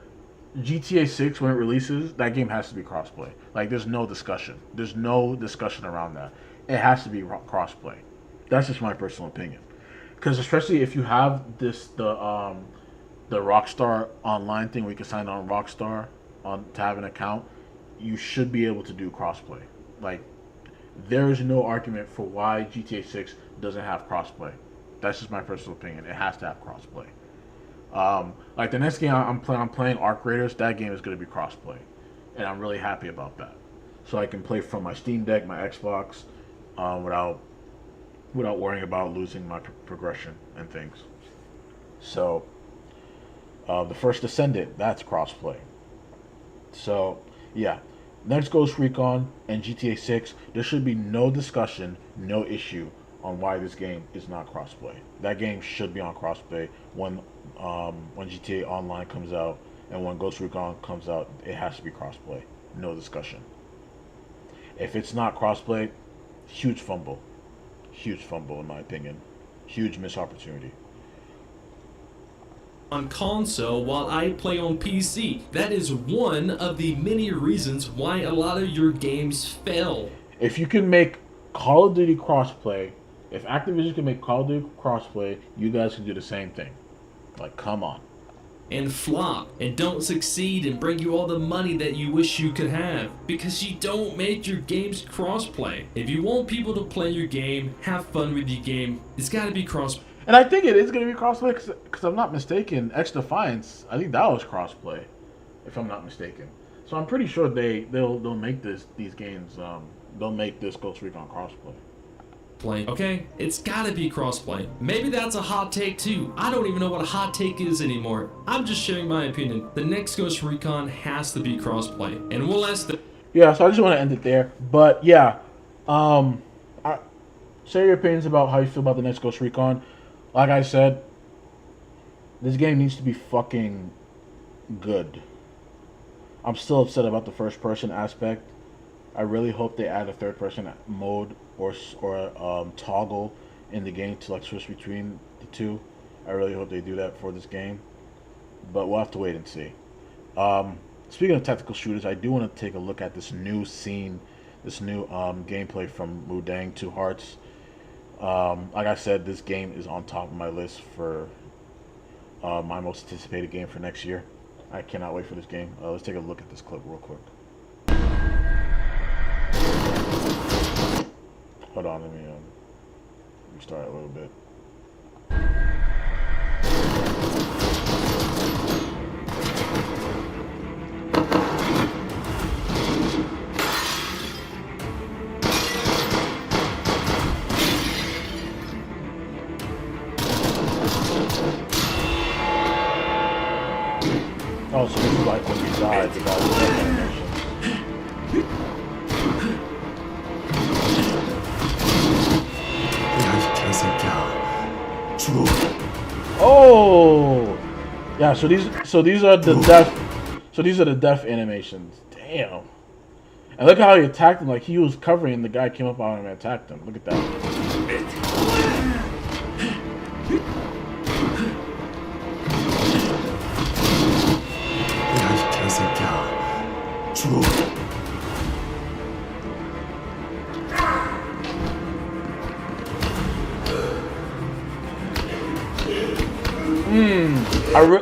GTA 6 when it releases, that game has to be crossplay. Like, there's no discussion. There's no discussion around that. It has to be crossplay. That's just my personal opinion. Because especially if you have the Rockstar Online thing where you can sign on Rockstar to have an account, you should be able to do crossplay. Like, there is no argument for why GTA 6 doesn't have crossplay. That's just my personal opinion. It has to have crossplay. Like the next game I'm playing Arc Raiders. That game is going to be crossplay, and I'm really happy about that. So I can play from my Steam Deck, my Xbox, without worrying about losing my progression and things. So the first Descendant, that's crossplay. So yeah, next Ghost Recon and GTA 6, there should be no discussion, no issue on why this game is not crossplay. That game should be on crossplay when GTA Online comes out and when Ghost Recon comes out. It has to be crossplay, no discussion. If it's not crossplay, huge fumble in my opinion, huge missed opportunity. On console while I play on PC. That is one of the many reasons why a lot of your games fail. If you can make Call of Duty crossplay, if Activision can make Call of Duty crossplay, you guys can do the same thing. Like, come on. And flop and don't succeed and bring you all the money that you wish you could have because you don't make your games crossplay. If you want people to play your game, have fun with your game, it's got to be crossplay. And I think it is going to be crossplay because I'm not mistaken, X Defiance, I think that was crossplay, if I'm not mistaken. So I'm pretty sure they'll make these games, they'll make this Ghost Recon crossplay. Okay, it's gotta be crossplay. Maybe that's a hot take too. I don't even know what a hot take is anymore. I'm just sharing my opinion. The next Ghost Recon has to be crossplay, and we'll ask the. Yeah, so I just want to end it there. But yeah, share your opinions about how you feel about the next Ghost Recon. Like I said, this game needs to be fucking good. I'm still upset about the first person aspect. I really hope they add a third person mode or toggle in the game to like switch between the two. I really hope they do that for this game, but we'll have to wait and see. Speaking of tactical shooters, I do want to take a look at this new scene, this new gameplay from Mudang 2 Hearts. Like I said, this game is on top of my list for my most anticipated game for next year. I cannot wait for this game. Let's take a look at this clip real quick. Hold on, let me restart a little bit. Oh, so this is like when you die, the guy with that animation. Oh, yeah. So these are the death animations. Damn. And look how he attacked him. Like he was covering, and the guy came up on him and attacked him. Look at that.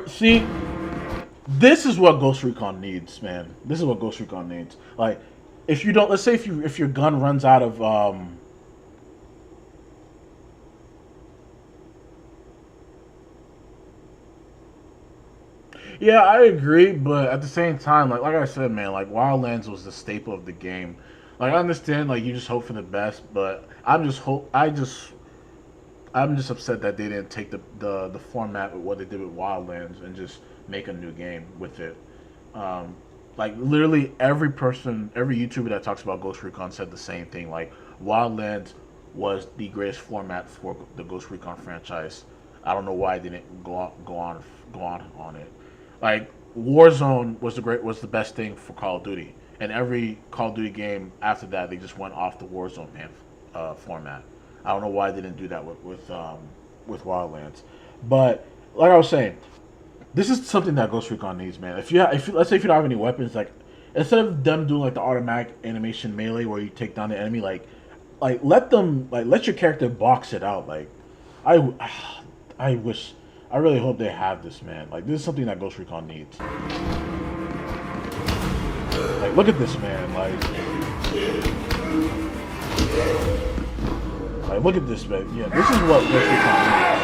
See, this is what Ghost Recon needs, man. This is what Ghost Recon needs. Like, if you don't, let's say if your gun runs out of Yeah, I agree, but at the same time, like I said, man, like Wildlands was the staple of the game. Like I understand, like you just hope for the best, but I'm just upset that they didn't take the format of what they did with Wildlands and just make a new game with it. Um, like literally every person, every YouTuber that talks about Ghost Recon said the same thing. Like Wildlands was the greatest format for the Ghost Recon franchise. I don't know why they didn't go on it. Like Warzone was the best thing for Call of Duty, and every Call of Duty game after that they just went off the Warzone format. I don't know why they didn't do that with Wildlands, but like I was saying, this is something that Ghost Recon needs, man. If let's say if you don't have any weapons, like instead of them doing like the automatic animation melee where you take down the enemy, let your character box it out. Like I I wish I really hope they have this, man. Like this is something that Ghost Recon needs. Like look at this, man. Like look at this, man. Yeah, this is what Ghost Recon needs.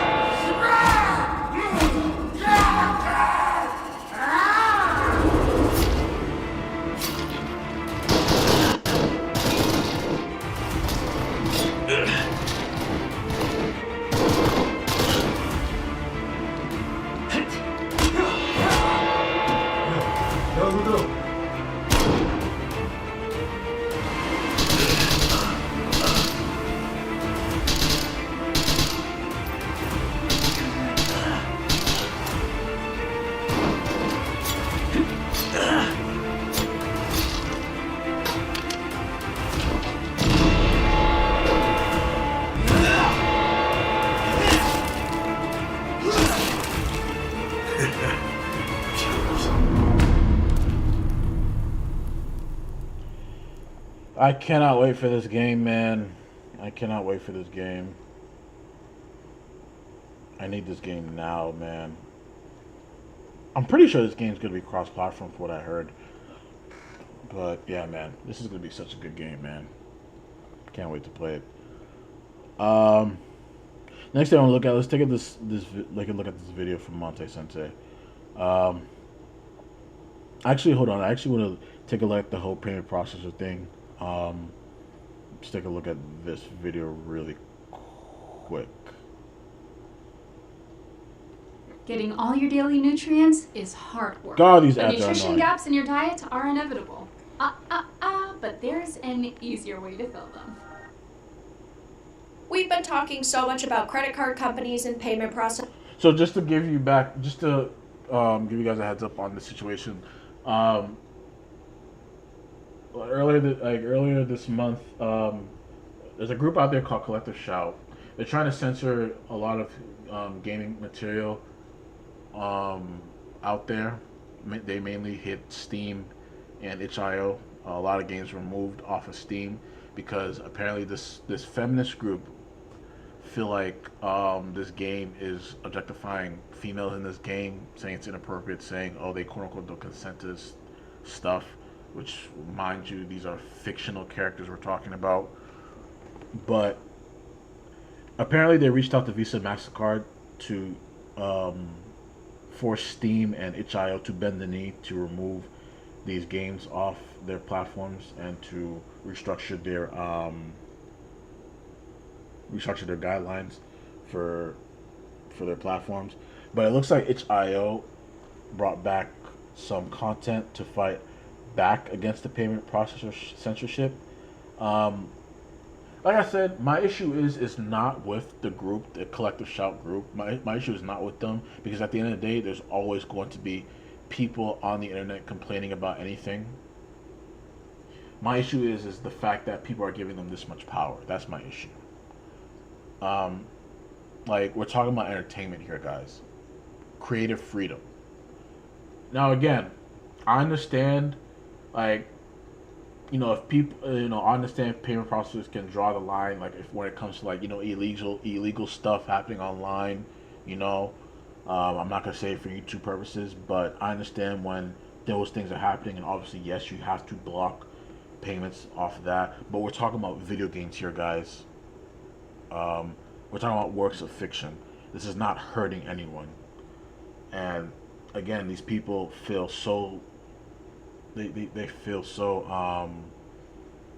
I cannot wait for this game, man. I cannot wait for this game. I need this game now, man. I'm pretty sure this game's gonna be cross-platform for what I heard. But yeah, man, this is gonna be such a good game, man. Can't wait to play it. Next thing I want to look at, let's take a look at this video from Monte Sensei. Actually, hold on. I actually want to take a look at the whole payment processor thing. Let's take a look at this video really quick. Getting all your daily nutrients is hard work. God, these but ads are nutrition annoying. gaps in your diet are inevitable. But there's an easier way to fill them. We've been talking so much about credit card companies and payment process. So just to give you back, just to give you guys a heads up on the situation. Earlier this month, there's a group out there called Collective Shout. They're trying to censor a lot of gaming material out there. They mainly hit Steam and itch.io. A lot of games were moved off of Steam because apparently this feminist group feel like this game is objectifying females in this game, saying it's inappropriate, saying, oh, they quote-unquote don't consent to this stuff, which, mind you, these are fictional characters we're talking about. But apparently they reached out to Visa MasterCard to force Steam and itch.io to bend the knee to remove these games off their platforms and to restructure their guidelines for their platforms. But it looks like itch.io brought back some content to fight back against the payment processor censorship. Like I said, my issue is not with the group, the Collective Shout group. My issue is not with them, because at the end of the day, there's always going to be people on the internet complaining about anything. My issue is the fact that people are giving them this much power. That's my issue. Like, we're talking about entertainment here, guys. Creative freedom. Now, again, I understand, like, if people, I understand payment processors can draw the line, like, when it comes to, like, illegal stuff happening online, I'm not going to say it for YouTube purposes, but I understand when those things are happening, and obviously, yes, you have to block payments off of that, but we're talking about video games here, guys. We're talking about works of fiction. This is not hurting anyone. And again, these people feel so they feel so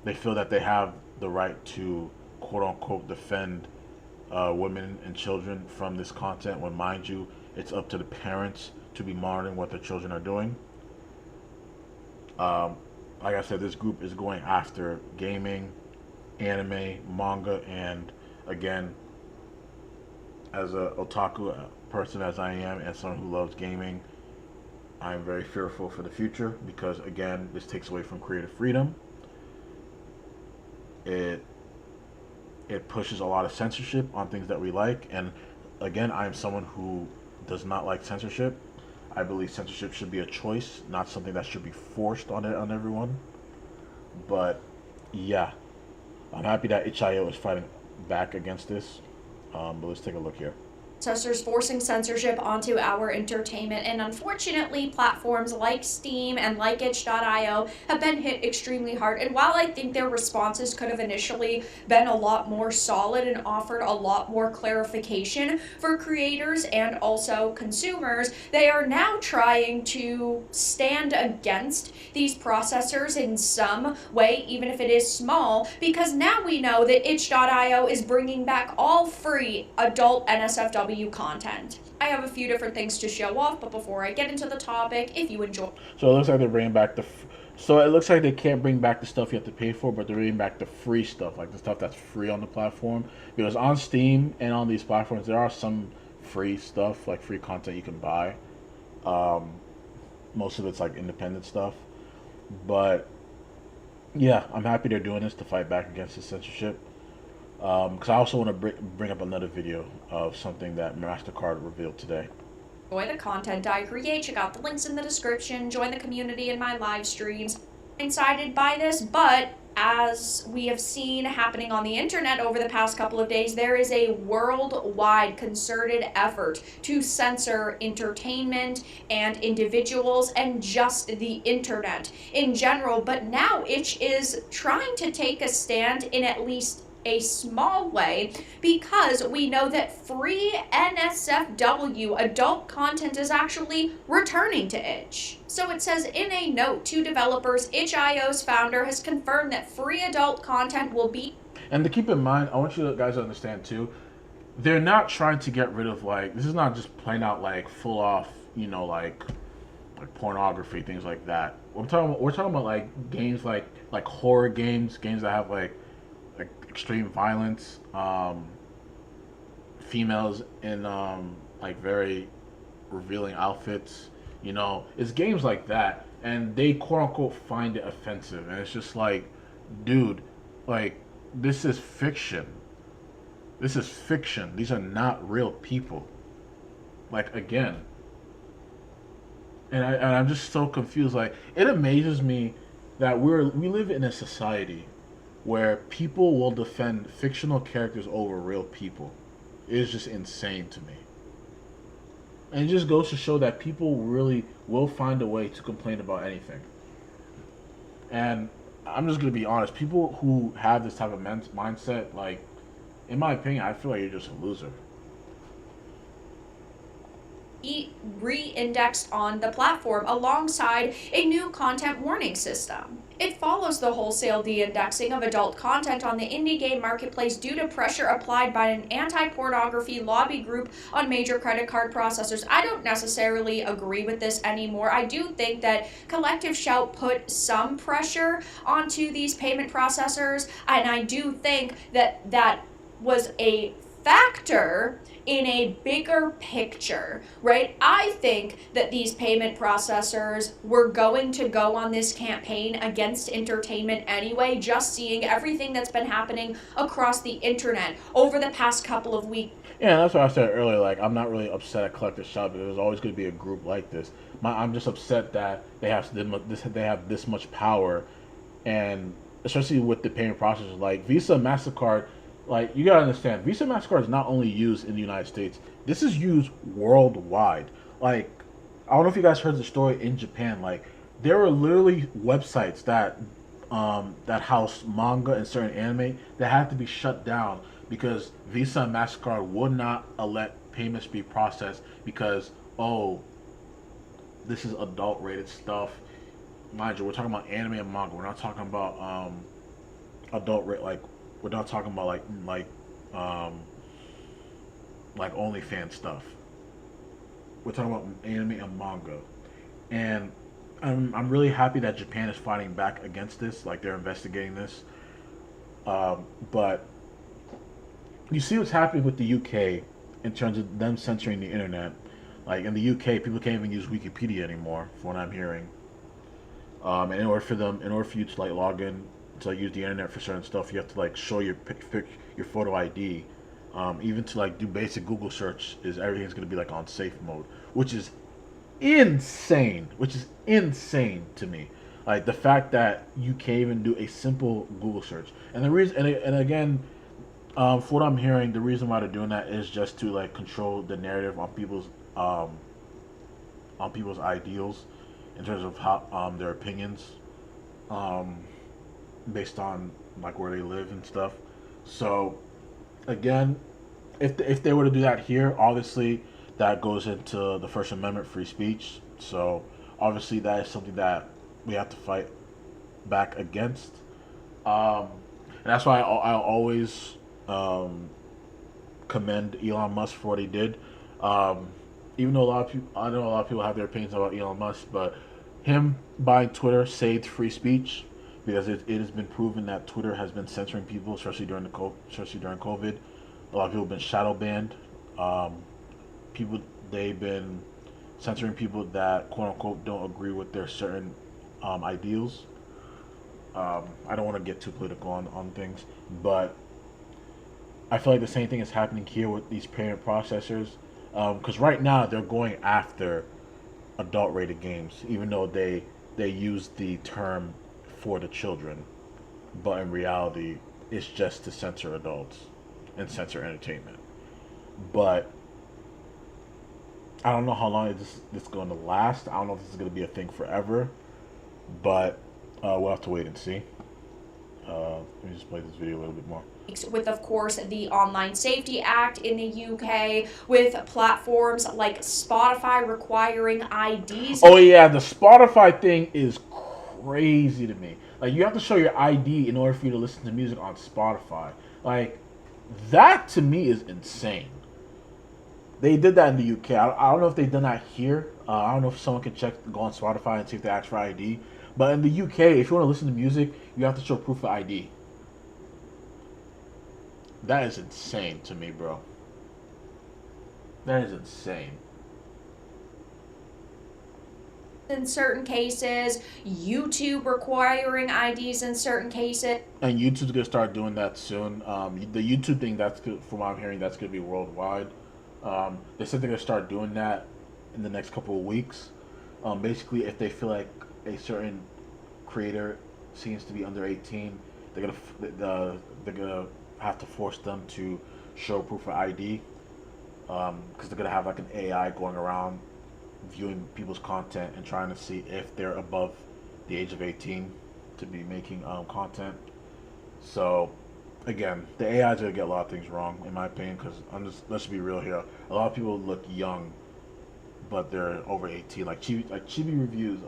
they feel that they have the right to quote unquote defend women and children from this content, when mind you, it's up to the parents to be monitoring what their children are doing. Like I said, this group is going after gaming, anime, manga, and again, as a otaku person as I am, and someone who loves gaming, I'm very fearful for the future because again, this takes away from creative freedom. It pushes a lot of censorship on things that we like, and again, I am someone who does not like censorship. I believe censorship should be a choice, not something that should be forced on everyone. But yeah, I'm happy that itch.io is fighting back against this. But let's take a look here. Processors forcing censorship onto our entertainment, and unfortunately platforms like Steam and like itch.io have been hit extremely hard. And while I think their responses could have initially been a lot more solid and offered a lot more clarification for creators and also consumers, they are now trying to stand against these processors in some way, even if it is small, because now we know that itch.io is bringing back all free adult NSFW content. I have a few different things to show off, but before I get into the topic, if you enjoy... So it looks like they're bringing back so it looks like they can't bring back the stuff you have to pay for, but they're bringing back the free stuff, like the stuff that's free on the platform. Because on Steam and on these platforms, there are some free stuff, like free content you can buy. Most of it's like independent stuff. But yeah, I'm happy they're doing this to fight back against the censorship. Because I also want to bring up another video of something that MasterCard revealed today. Enjoy the content I create, check out the links in the description, join the community in my live streams. Incited by this, but as we have seen happening on the internet over the past couple of days, there is a worldwide concerted effort to censor entertainment and individuals and just the internet in general. But now Itch is trying to take a stand in at least a small way, because we know that free NSFW adult content is actually returning to Itch. So it says in a note to developers, itch.io's founder has confirmed that free adult content will be... And to keep in mind, I want you guys to understand too, they're not trying to get rid of, like, this is not just plain out like full off, you know, like pornography, things like that. We're talking about like games like horror games that have like extreme violence, females in like very revealing outfits, you know, it's games like that, and they quote unquote find it offensive, and it's just like, dude, like, this is fiction. These are not real people. Like, again, and I'm just so confused. Like, it amazes me that we live in a society where people will defend fictional characters over real people. It is just insane to me. And it just goes to show that people really will find a way to complain about anything. And I'm just going to be honest, people who have this type of mindset, like, in my opinion, I feel like you're just a loser. Re-indexed on the platform alongside a new content warning system. It follows the wholesale de-indexing of adult content on the indie game marketplace due to pressure applied by an anti-pornography lobby group on major credit card processors. I don't necessarily agree with this anymore. I do think that Collective Shout put some pressure onto these payment processors, and I do think that that was a factor in a bigger picture, right? I think that these payment processors were going to go on this campaign against entertainment anyway, just seeing everything that's been happening across the internet over the past couple of weeks. Yeah, that's what I said earlier. Like, I'm not really upset at Collective Shout, because there's always going to be a group like this. I'm just upset that they have this much power, and especially with the payment processors like Visa, MasterCard. Like, you gotta understand, Visa and MasterCard is not only used in the United States. This is used worldwide. Like, I don't know if you guys heard the story in Japan. Like, there are literally websites that house manga and certain anime that had to be shut down because Visa and MasterCard would not let payments be processed because, oh, this is adult rated stuff. Mind you, we're talking about anime and manga. We're not talking about adult rate. Like we're not talking about like OnlyFans stuff. We're talking about anime and manga, and I'm really happy that Japan is fighting back against this. Like they're investigating this, but you see what's happening with the UK in terms of them censoring the internet. Like in the UK, people can't even use Wikipedia anymore, from what I'm hearing. And in order for you to like log in to like, use the internet for certain stuff, you have to like show your your photo ID. Even to like do basic Google search, is everything's gonna be like on safe mode, which is insane. Which is insane to me. Like the fact that you can't even do a simple Google search, and the reason, and again, for what I'm hearing, the reason why they're doing that is just to like control the narrative on people's ideals in terms of how their opinions, based on like where they live and stuff. So again, if they were to do that here, obviously that goes into the First Amendment, free speech. So obviously that is something that we have to fight back against. And that's why I always commend Elon Musk for what he did. Even though I know a lot of people have their opinions about Elon Musk, but him buying Twitter saved free speech, because it has been proven that Twitter has been censoring people, especially during COVID. A lot of people have been shadow banned. They've been censoring people that quote unquote don't agree with their certain ideals. I don't want to get too political on things, but I feel like the same thing is happening here with these payment processors. Because right now they're going after adult rated games, even though they use the term for the children, but in reality it's just to censor adults and censor entertainment. But I don't know how long this is going to last. I don't know if this is going to be a thing forever, but we'll have to wait and see. Let me just play this video a little bit more. With, of course, the Online Safety Act in the UK, with platforms like Spotify requiring IDs. Oh yeah, the Spotify thing is crazy to me. Like, you have to show your ID in order for you to listen to music on Spotify. Like, that to me is insane. They did that in the UK. I don't know if they've done that here. I don't know if someone can go on Spotify and see if they ask for ID. But in the UK, if you want to listen to music, you have to show proof of ID. That is insane to me, bro. That is insane. In certain cases, YouTube requiring IDs in certain cases. And YouTube's gonna start doing that soon. The YouTube thing, that's good, from what I'm hearing, that's gonna be worldwide. They said they're gonna start doing that in the next couple of weeks. Basically, if they feel like a certain creator seems to be under 18, they're gonna have to force them to show proof of ID, because they're gonna have like an AI going around viewing people's content and trying to see if they're above the age of 18 to be making content. So again, the AI is gonna get a lot of things wrong, in my opinion, because let's be real here. A lot of people look young, but they're over 18. Like Chibi Reviews,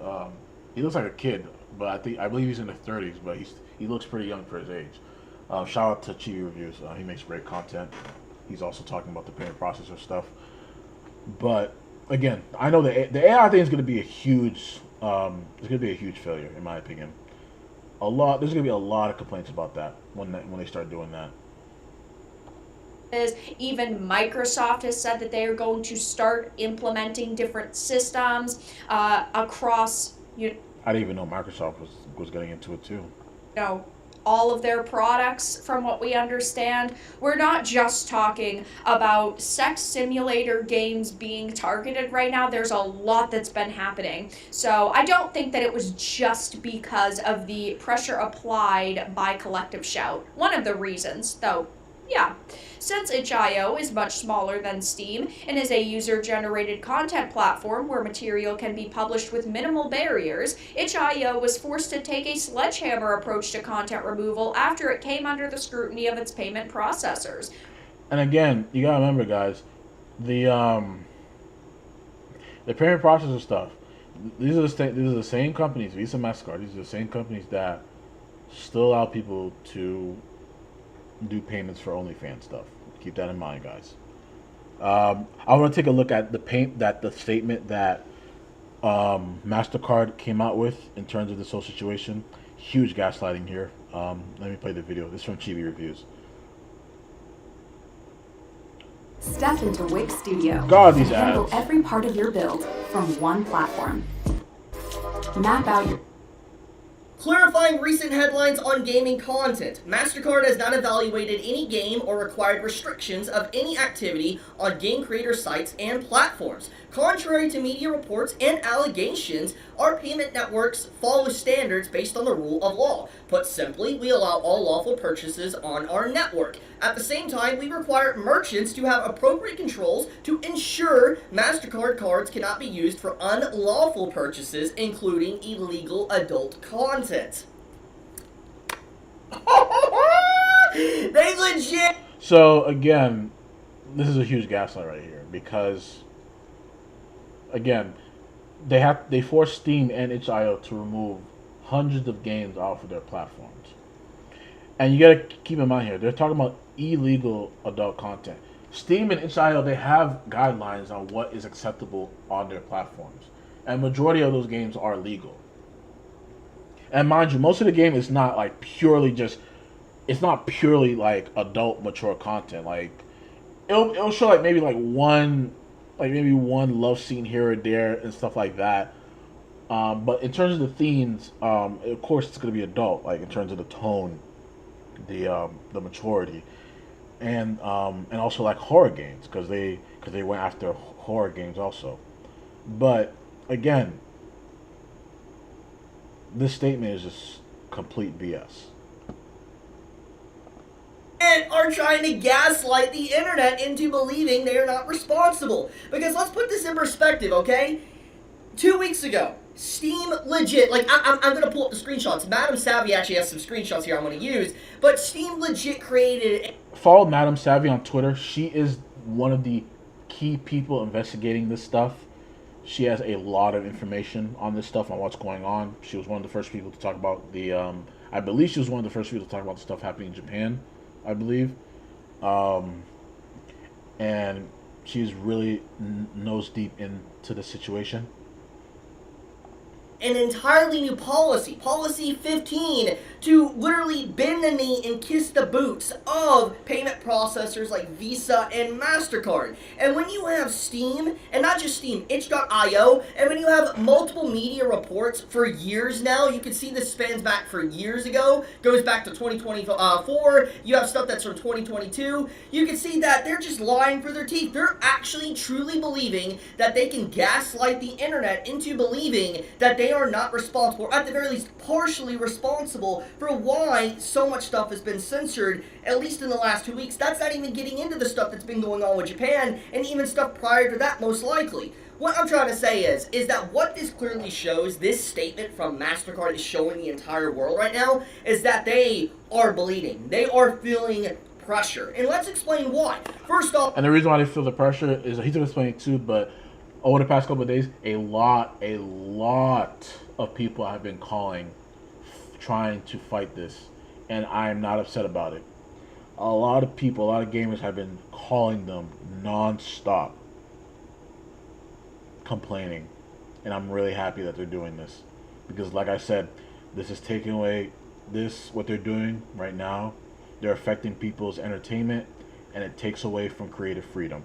he looks like a kid, but I believe he's in his 30s, but he looks pretty young for his age. Shout out to Chibi Reviews. He makes great content. He's also talking about the payment processor stuff. But again, I know the AI thing is going to be a huge, it's going to be a huge failure, in my opinion. There's going to be a lot of complaints about that when they start doing that. Even Microsoft has said that they are going to start implementing different systems across. I didn't even know Microsoft was getting into it too. All of their products, from what we understand. We're not just talking about sex simulator games being targeted right now. There's a lot that's been happening. So I don't think that it was just because of the pressure applied by Collective Shout. One of the reasons, though. Yeah, since itch.io is much smaller than Steam and is a user-generated content platform where material can be published with minimal barriers, itch.io was forced to take a sledgehammer approach to content removal after it came under the scrutiny of its payment processors. And again, you gotta remember, guys, the payment processor stuff. These are the same companies, Visa, Mastercard. These are the same companies that still allow people to do payments for OnlyFans stuff. Keep that in mind, guys. I want to take a look at the statement that Mastercard came out with in terms of this whole situation. Huge gaslighting here. Let me play the video. This is from Chibi Reviews. Step into Wix Studio. God, these Handle ads. every part of your build from one platform. Map out your Clarifying recent headlines on gaming content. MasterCard has not evaluated any game or required restrictions of any activity on game creator sites and platforms. Contrary to media reports and allegations, our payment networks follow standards based on the rule of law. Put simply, we allow all lawful purchases on our network. At the same time, we require merchants to have appropriate controls to ensure MasterCard cards cannot be used for unlawful purchases, including illegal adult content. They legit... So, again, this is a huge gaslight right here because, again, they force Steam and itch.io to remove hundreds of games off of their platforms. And you gotta keep in mind here, they're talking about illegal adult content. Steam and itch.io, they have guidelines on what is acceptable on their platforms. And majority of those games are legal. And mind you, most of the game is not like purely like adult mature content. Like it'll show like maybe one love scene here or there and stuff like that. But in terms of the themes, of course it's gonna be adult, like in terms of the tone, the maturity, and also like horror games because they went after horror games also. But again, this statement is just complete BS. And are trying to gaslight the internet into believing they are not responsible. Because let's put this in perspective, okay? 2 weeks ago, Steam legit, like I'm going to pull up the screenshots. Madam Savvy actually has some screenshots here I'm going to use. But Steam legit created... Follow Madam Savvy on Twitter. She is one of the key people investigating this stuff. She has a lot of information on this stuff, on what's going on. She was one of the first people to talk about the... I believe she was one of the first people to talk about the stuff happening in Japan, I believe. And she's really nose deep into the situation. An entirely new policy, Policy 15, to literally bend the knee and kiss the boots of payment processors like Visa and MasterCard. And when you have Steam, and not just Steam, itch.io, and when you have multiple media reports for years now, you can see this spans back for years ago, goes back to 2024, you have stuff that's from 2022, you can see that they're just lying for their teeth. They're actually truly believing that they can gaslight the internet into believing that they are not responsible, or at the very least partially responsible, for why so much stuff has been censored, at least in the last 2 weeks. That's not even getting into the stuff that's been going on with Japan, and even stuff prior to that, most likely. What I'm trying to say is that what this clearly shows, this statement from MasterCard is showing the entire world right now, is that they are bleeding. They are feeling pressure. And let's explain why. First off... And the reason why they feel the pressure is, he's going to explain it too, but over the past couple of days, a lot of people have been calling, trying to fight this, and I am not upset about it. A lot of people, a lot of gamers have been calling them non-stop, complaining, and I'm really happy that they're doing this, because like I said, this is taking away, what they're doing right now, they're affecting people's entertainment, and it takes away from creative freedom.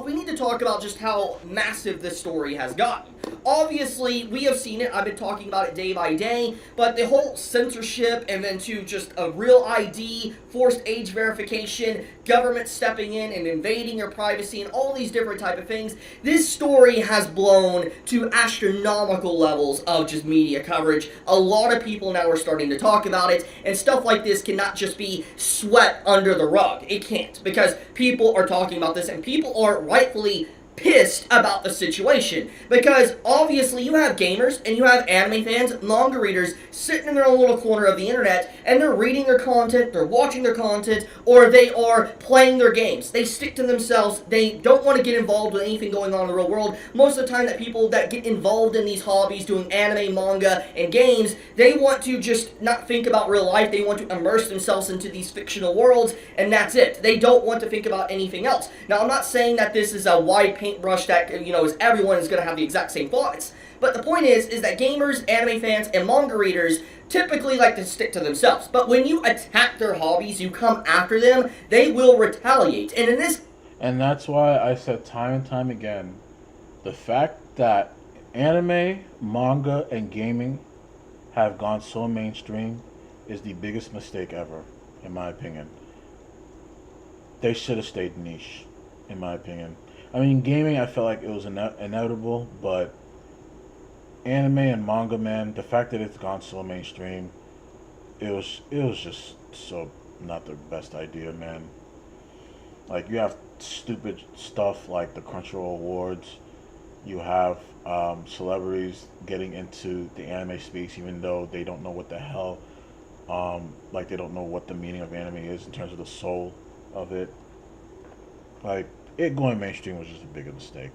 We need to talk about just how massive this story has gotten. Obviously, we have seen it. I've been talking about it day by day. But the whole censorship and then to just a real ID, forced age verification, government stepping in and invading your privacy and all these different type of things. This story has blown to astronomical levels of just media coverage. A lot of people now are starting to talk about it. And stuff like this cannot just be swept under the rug. It can't. Because people are talking about this and people are rightfully pissed about the situation, because obviously you have gamers and you have anime fans, manga readers sitting in their own little corner of the internet, and they're reading their content, they're watching their content, or they are playing their games. They stick to themselves. They don't want to get involved with anything going on in the real world. Most of the time that people that get involved in these hobbies doing anime, manga, and games, they want to just not think about real life. They want to immerse themselves into these fictional worlds, and that's it. They don't want to think about anything else. Now, I'm not saying that this is a wide paintbrush that, is everyone is going to have the exact same thoughts. But the point is that gamers, anime fans, and manga readers typically like to stick to themselves. But when you attack their hobbies, you come after them, they will retaliate. And in this... And that's why I said time and time again, the fact that anime, manga, and gaming have gone so mainstream is the biggest mistake ever, in my opinion. They should have stayed niche, in my opinion. I mean, gaming, I felt like it was inevitable, but anime and manga, man, the fact that it's gone so mainstream, it was just so not the best idea, man. Like, you have stupid stuff like the Crunchyroll Awards. You have celebrities getting into the anime space even though they don't know what the hell, like they don't know what the meaning of anime is in terms of the soul of it. Like, it going mainstream was just a bigger mistake.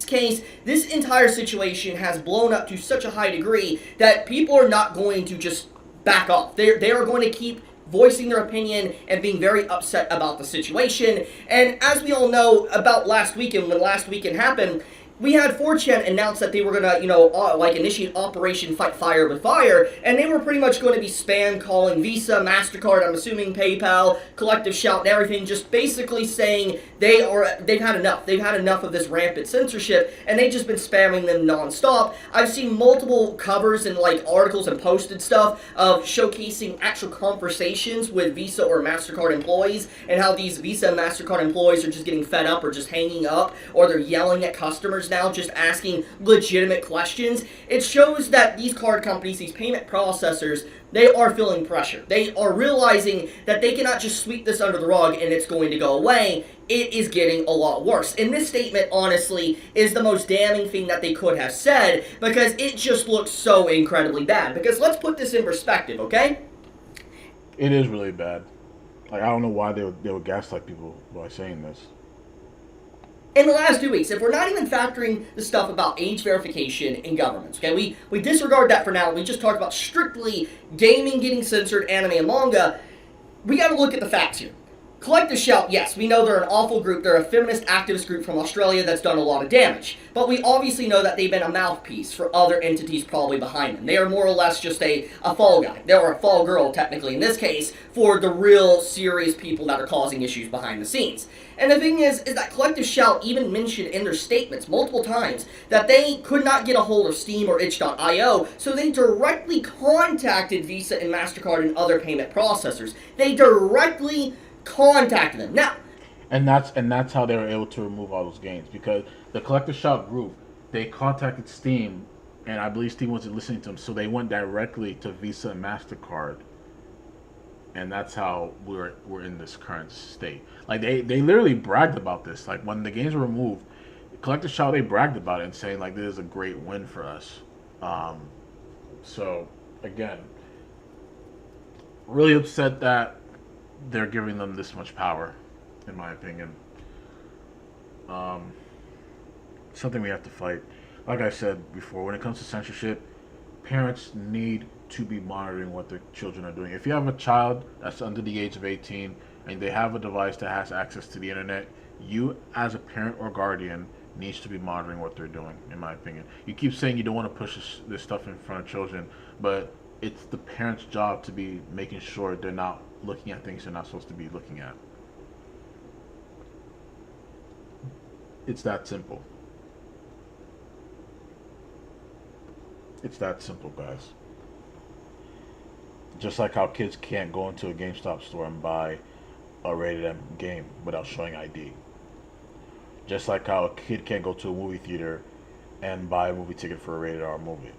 Case, this entire situation has blown up to such a high degree that people are not going to just back off. They are going to keep voicing their opinion and being very upset about the situation. And as we all know about last weekend, when last weekend happened, we had 4chan announce that they were gonna, initiate Operation Fight Fire with Fire, and they were pretty much going to be spam calling Visa, MasterCard, I'm assuming PayPal, Collective Shout, and everything, just basically saying they've had enough. They've had enough of this rampant censorship, and they've just been spamming them nonstop. I've seen multiple covers and articles and posted stuff of showcasing actual conversations with Visa or MasterCard employees, and how these Visa and MasterCard employees are just getting fed up or just hanging up, or they're yelling at customers now, just asking legitimate questions. It shows that these card companies, these payment processors, they are feeling pressure. They are realizing that they cannot just sweep this under the rug and it's going to go away. It is getting a lot worse. And this statement, honestly, is the most damning thing that they could have said, because it just looks so incredibly bad. Because let's put this in perspective, okay? It is really bad. Like, I don't know why they would gaslight people by saying this. In the last 2 weeks, if we're not even factoring the stuff about age verification in governments, okay, we disregard that for now, we just talked about strictly gaming getting censored, anime and manga, we gotta look at the facts here. Collective Shout, yes, we know they're an awful group. They're a feminist activist group from Australia that's done a lot of damage. But we obviously know that they've been a mouthpiece for other entities probably behind them. They are more or less just a fall guy. They're a fall girl, technically, in this case, for the real serious people that are causing issues behind the scenes. And the thing is that Collective Shout even mentioned in their statements multiple times that they could not get a hold of Steam or itch.io, so they directly contacted Visa and MasterCard and other payment processors. They directly contacted them. Now, and that's how they were able to remove all those games, because the Collective Shout group, they contacted Steam, and I believe Steam wasn't listening to them, so they went directly to Visa and MasterCard, and that's how we're in this current state. Like, they literally bragged about this. Like, when the games were removed, Collective Shout, they bragged about it and saying like, this is a great win for us. So again, really upset that they're giving them this much power, in my opinion. Something we have to fight. Like I said before, when it comes to censorship, parents need to be monitoring what their children are doing. If you have a child that's under the age of 18 and they have a device that has access to the internet, you as a parent or guardian needs to be monitoring what they're doing, in my opinion. You keep saying you don't want to push this stuff in front of children, but it's the parent's job to be making sure they're not looking at things they're not supposed to be looking at. It's that simple. It's that simple, guys. Just like how kids can't go into a GameStop store and buy a rated M game without showing ID. Just like how a kid can't go to a movie theater and buy a movie ticket for a rated R movie.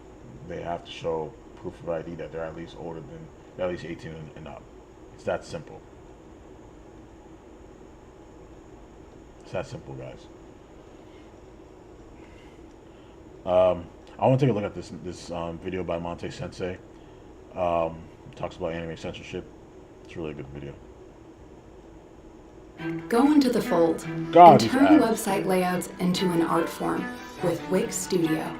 They have to show proof of ID that they're at least older than, they're at least 18 and up. It's that simple. It's that simple, guys. I want to take a look at this video by Monte Sensei. Talks about anime censorship. It's a really good video. Go into the fold God, and turn website layouts into an art form with Wix Studio.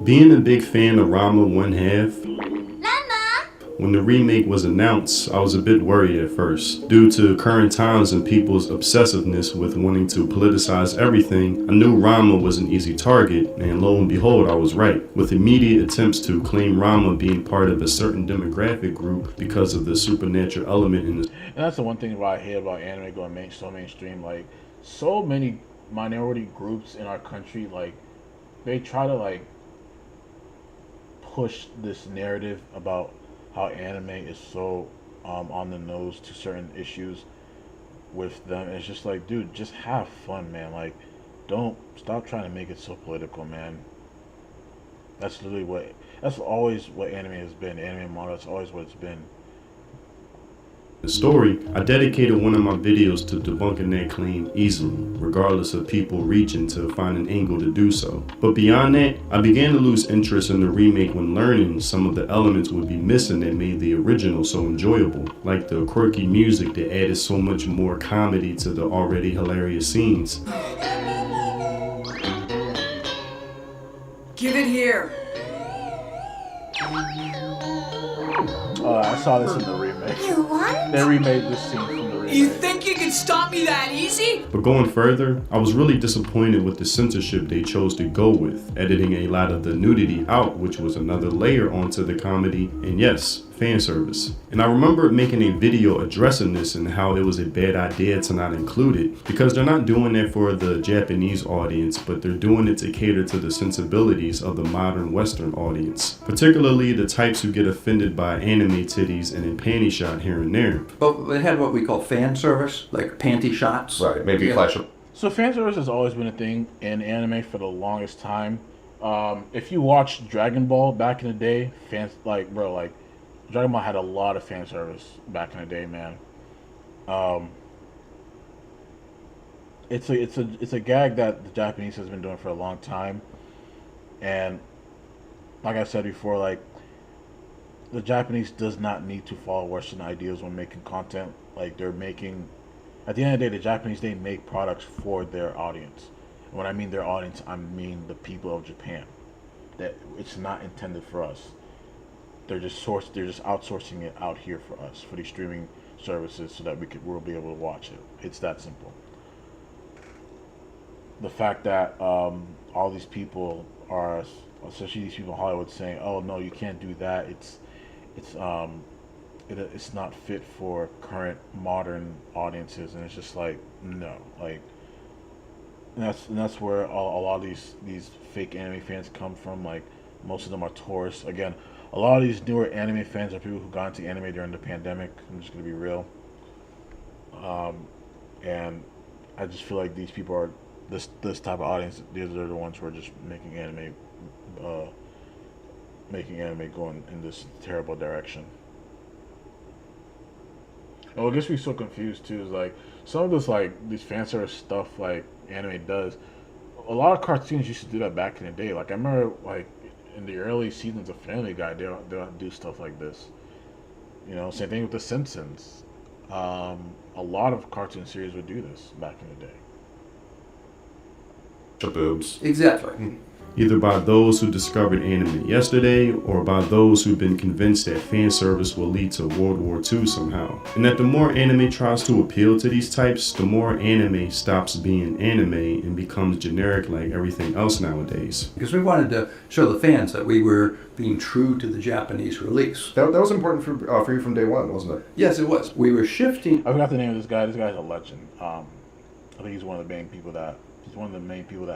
Being a big fan of Rama 1/2, when the remake was announced, I was a bit worried at first. Due to current times and people's obsessiveness with wanting to politicize everything, I knew Rama was an easy target, and lo and behold, I was right. With immediate attempts to claim Rama being part of a certain demographic group because of the supernatural element in this. And that's the one thing I hate about anime going so mainstream. Like, so many minority groups in our country, like, they try to, like, push this narrative about how anime is so on the nose to certain issues with them. It's just like, dude, just have fun, man. Like, don't stop trying to make it so political, man. That's literally that's always what anime has been. Anime manga, that's always what it's been. The story, I dedicated one of my videos to debunking that claim easily, regardless of people reaching to find an angle to do so. But beyond that, I began to lose interest in the remake when learning some of the elements would be missing that made the original so enjoyable, like the quirky music that added so much more comedy to the already hilarious scenes. Give it here. I saw this in the remake. You what? They remade this scene from the remake. You think you can stop me that easy? But going further, I was really disappointed with the censorship they chose to go with, editing a lot of the nudity out, which was another layer onto the comedy, and yes, fan service. And I remember making a video addressing this and how it was a bad idea to not include it, because they're not doing that for the Japanese audience, but they're doing it to cater to the sensibilities of the modern Western audience, particularly the types who get offended by anime titties and a panty shot here and there. But they had what we call fan service, like panty shots. Right, maybe flash them. So fan service has always been a thing in anime for the longest time. If you watched Dragon Ball back in the day, fans Dragon Ball had a lot of fan service back in the day, man. It's a gag that the Japanese has been doing for a long time, and like I said before, like, the Japanese does not need to follow Western ideals when making content. Like, they're making, at the end of the day, the Japanese, they make products for their audience. And when I mean their audience, I mean the people of Japan. That it's not intended for us. They're just outsourcing it out here for us, for these streaming services, so that we'll be able to watch it. It's that simple. The fact that all these people are, especially these people in Hollywood, saying, "Oh no, you can't do that. It's not fit for current modern audiences," and it's just like, no, like, and that's where a lot of these fake anime fans come from. Like, most of them are tourists. Again, a lot of these newer anime fans are people who got into anime during the pandemic. I'm just gonna be real, and I just feel like these people are this type of audience. These are the ones who are just making anime go in this terrible direction. And what gets me so confused too is, like, some of this, like, these fan service stuff like anime does. A lot of cartoons used to do that back in the day. Like, I remember, like, in the early seasons of Family Guy, they'll do stuff like this. You know, same thing with The Simpsons. A lot of cartoon series would do this back in the day. The boobs. Exactly. Either by those who discovered anime yesterday, or by those who've been convinced that fan service will lead to World War II somehow. And that the more anime tries to appeal to these types, the more anime stops being anime and becomes generic like everything else nowadays. Because we wanted to show the fans that we were being true to the Japanese release. That was important for you from day one, wasn't it? Yes, it was. We were shifting. I forgot the name of this guy. This guy's a legend. I think he's one of the main people that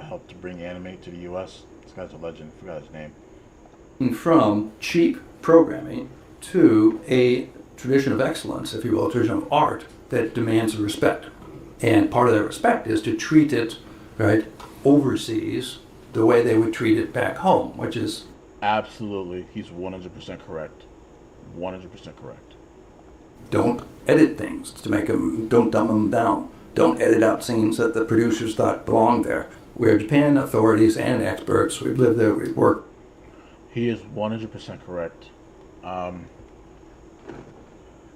helped to bring anime to the U.S. This guy's a legend. I forgot his name. From cheap programming to a tradition of excellence, if you will, a tradition of art that demands respect. And part of that respect is to treat it, right, overseas the way they would treat it back home, which is... Absolutely. He's 100% correct. 100% correct. Don't edit things to make them, don't dumb them down. Don't edit out scenes that the producers thought belonged there. We're Japan authorities and experts. We've lived there, we've worked. He is 100% correct. Don't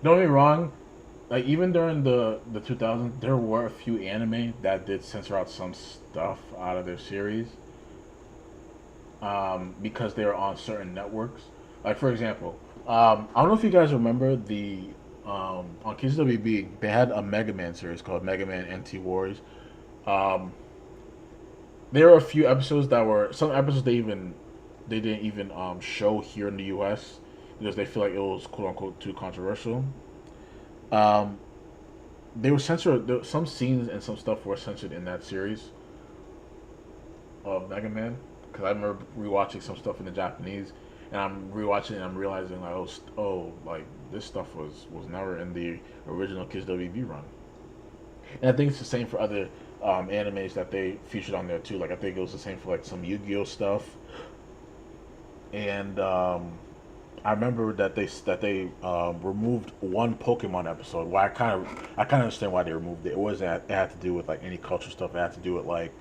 get me wrong, like even during the 2000s, there were a few anime that did censor out some stuff out of their series because they were on certain networks. Like for example, I don't know if you guys remember the on KCWB they had a Mega Man series called Mega Man NT Wars. There were a few episodes that were some episodes they didn't even show here in the U.S. because they feel like it was quote unquote too controversial. They were censored. Some scenes and some stuff were censored in that series of Mega Man because I remember rewatching some stuff in the Japanese, and I'm rewatching it and I'm realizing like like this stuff was never in the original Kids WB run. And I think it's the same for other animes that they featured on there too. Like I think it was the same for like some Yu-Gi-Oh stuff. And I remember that they removed one Pokemon episode. Why I kind of understand why they removed it. It wasn't it had to do with like any culture stuff. It had to do with like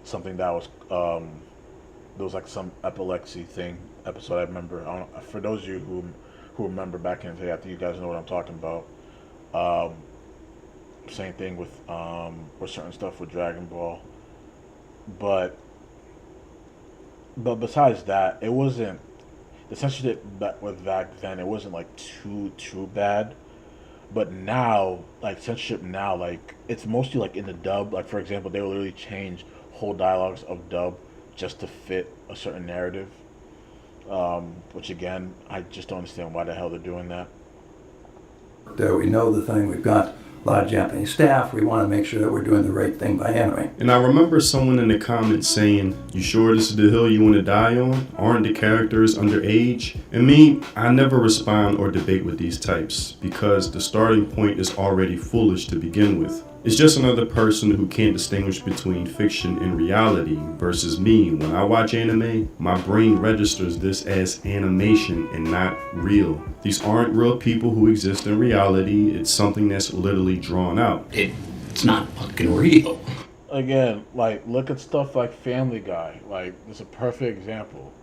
something that was there was like some epilepsy thing episode. I remember. For those of you who remember back in the day, I think you guys know what I'm talking about. Same thing with certain stuff with Dragon Ball, but besides that, it wasn't the censorship that was back then. It wasn't like too bad, but now like censorship now like it's mostly like in the dub. Like for example, they will literally change whole dialogues of dub just to fit a certain narrative. Which again, I just don't understand why the hell they're doing that. We know the thing. We've got a lot of Japanese staff. We want to make sure that we're doing the right thing by anime. And I remember someone in the comments saying, "You sure this is the hill you want to die on? Aren't the characters underage?" And me, I never respond or debate with these types because the starting point is already foolish to begin with. It's just another person who can't distinguish between fiction and reality versus me. When I watch anime, my brain registers this as animation and not real. These aren't real people who exist in reality. It's something that's literally drawn out. It's not fucking real. Again, like look at stuff like Family Guy. Like it's a perfect example.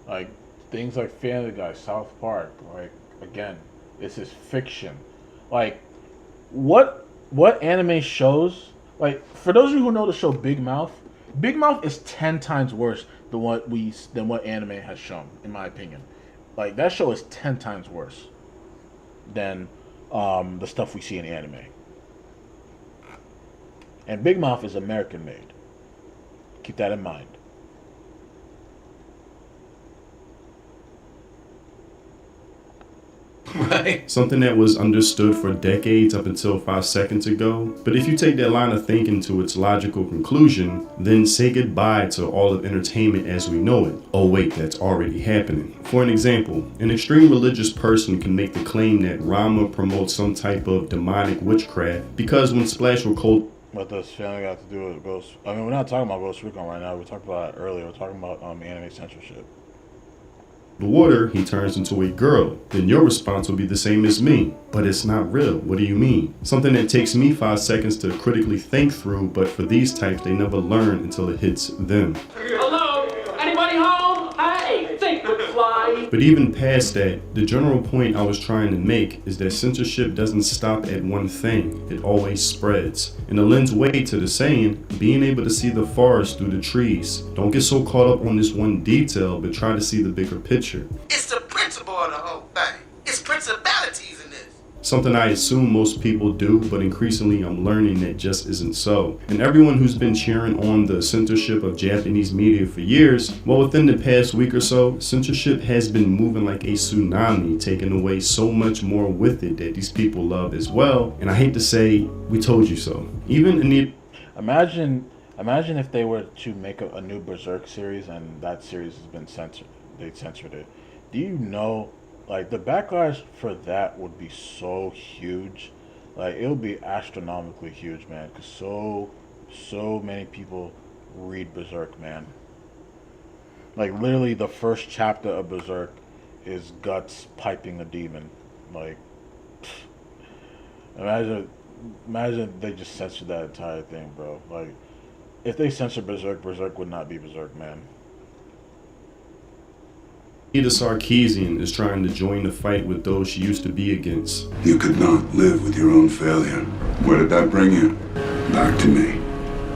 Like things like Family Guy, South Park. Like again, this is fiction. Like what anime shows, like for those of you who know the show Big Mouth is 10 times worse than what anime has shown, in my opinion. Like that show is 10 times worse than the stuff we see in anime. And Big Mouth is American made. Keep that in mind. Right. Something that was understood for decades up until 5 seconds ago. But if you take that line of thinking to its logical conclusion, then say goodbye to all of entertainment as we know it. Oh wait, that's already happening. For an example, an extreme religious person can make the claim that Rama promotes some type of demonic witchcraft because when Splash were cold. What does Family got to do with Ghost? I mean, we're not talking about Ghost Recon right now. We talked about it earlier. We're talking about anime censorship. The water, he turns into a girl. Then your response will be the same as me. But it's not real. What do you mean? Something that takes me 5 seconds to critically think through, but for these types, they never learn until it hits them. Hello? Anybody home? Hey, think would fly. But even past that, the general point I was trying to make is that censorship doesn't stop at one thing. It always spreads. And it lends way to the saying, being able to see the forest through the trees. Don't get so caught up on this one detail, but try to see the bigger picture. It's the principle of the whole thing. It's principalities in this. Something I assume most people do, but increasingly I'm learning that just isn't so. And everyone who's been cheering on the censorship of Japanese media for years, well, within the past week or so, censorship has been moving like a tsunami, taking away so much more with it that these people love as well. And I hate to say, we told you so. Even in the... Imagine if they were to make a new Berserk series and that series has been censored. They censored it. Do you know, like, the backlash for that would be so huge. Like, it would be astronomically huge, man. Because so many people read Berserk, man. Like, literally the first chapter of Berserk is Guts piping a demon. Like, Imagine they just censored that entire thing, bro. Like, if they censored Berserk, Berserk would not be Berserk, man. The Sarkeesian is trying to join the fight with those she used to be against. You could not live with your own failure. Where did that bring you? Back to me.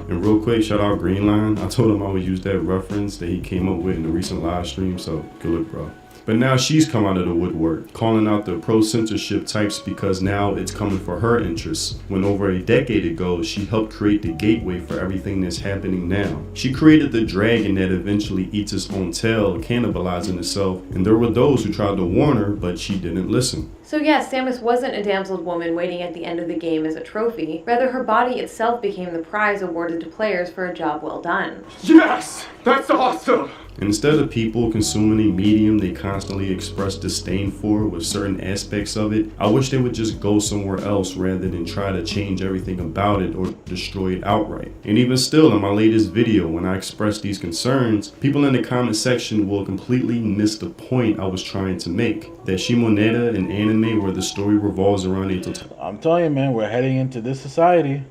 And real quick, shout out Greenline. I told him I would use that reference that he came up with in the recent live stream, so good luck, bro. But now she's come out of the woodwork, calling out the pro-censorship types because now it's coming for her interests. When over a decade ago, she helped create the gateway for everything that's happening now. She created the dragon that eventually eats its own tail, cannibalizing itself, and there were those who tried to warn her, but she didn't listen. So yes, Samus wasn't a damseled woman waiting at the end of the game as a trophy. Rather, her body itself became the prize awarded to players for a job well done. Yes! That's awesome! Instead of people consuming a medium they constantly express disdain for with certain aspects of it, I wish they would just go somewhere else rather than try to change everything about it or destroy it outright. And even still, in my latest video, when I express these concerns, people in the comment section will completely miss the point I was trying to make. That Shimoneta, an anime where the story revolves around a I'm telling you, man, we're heading into this society.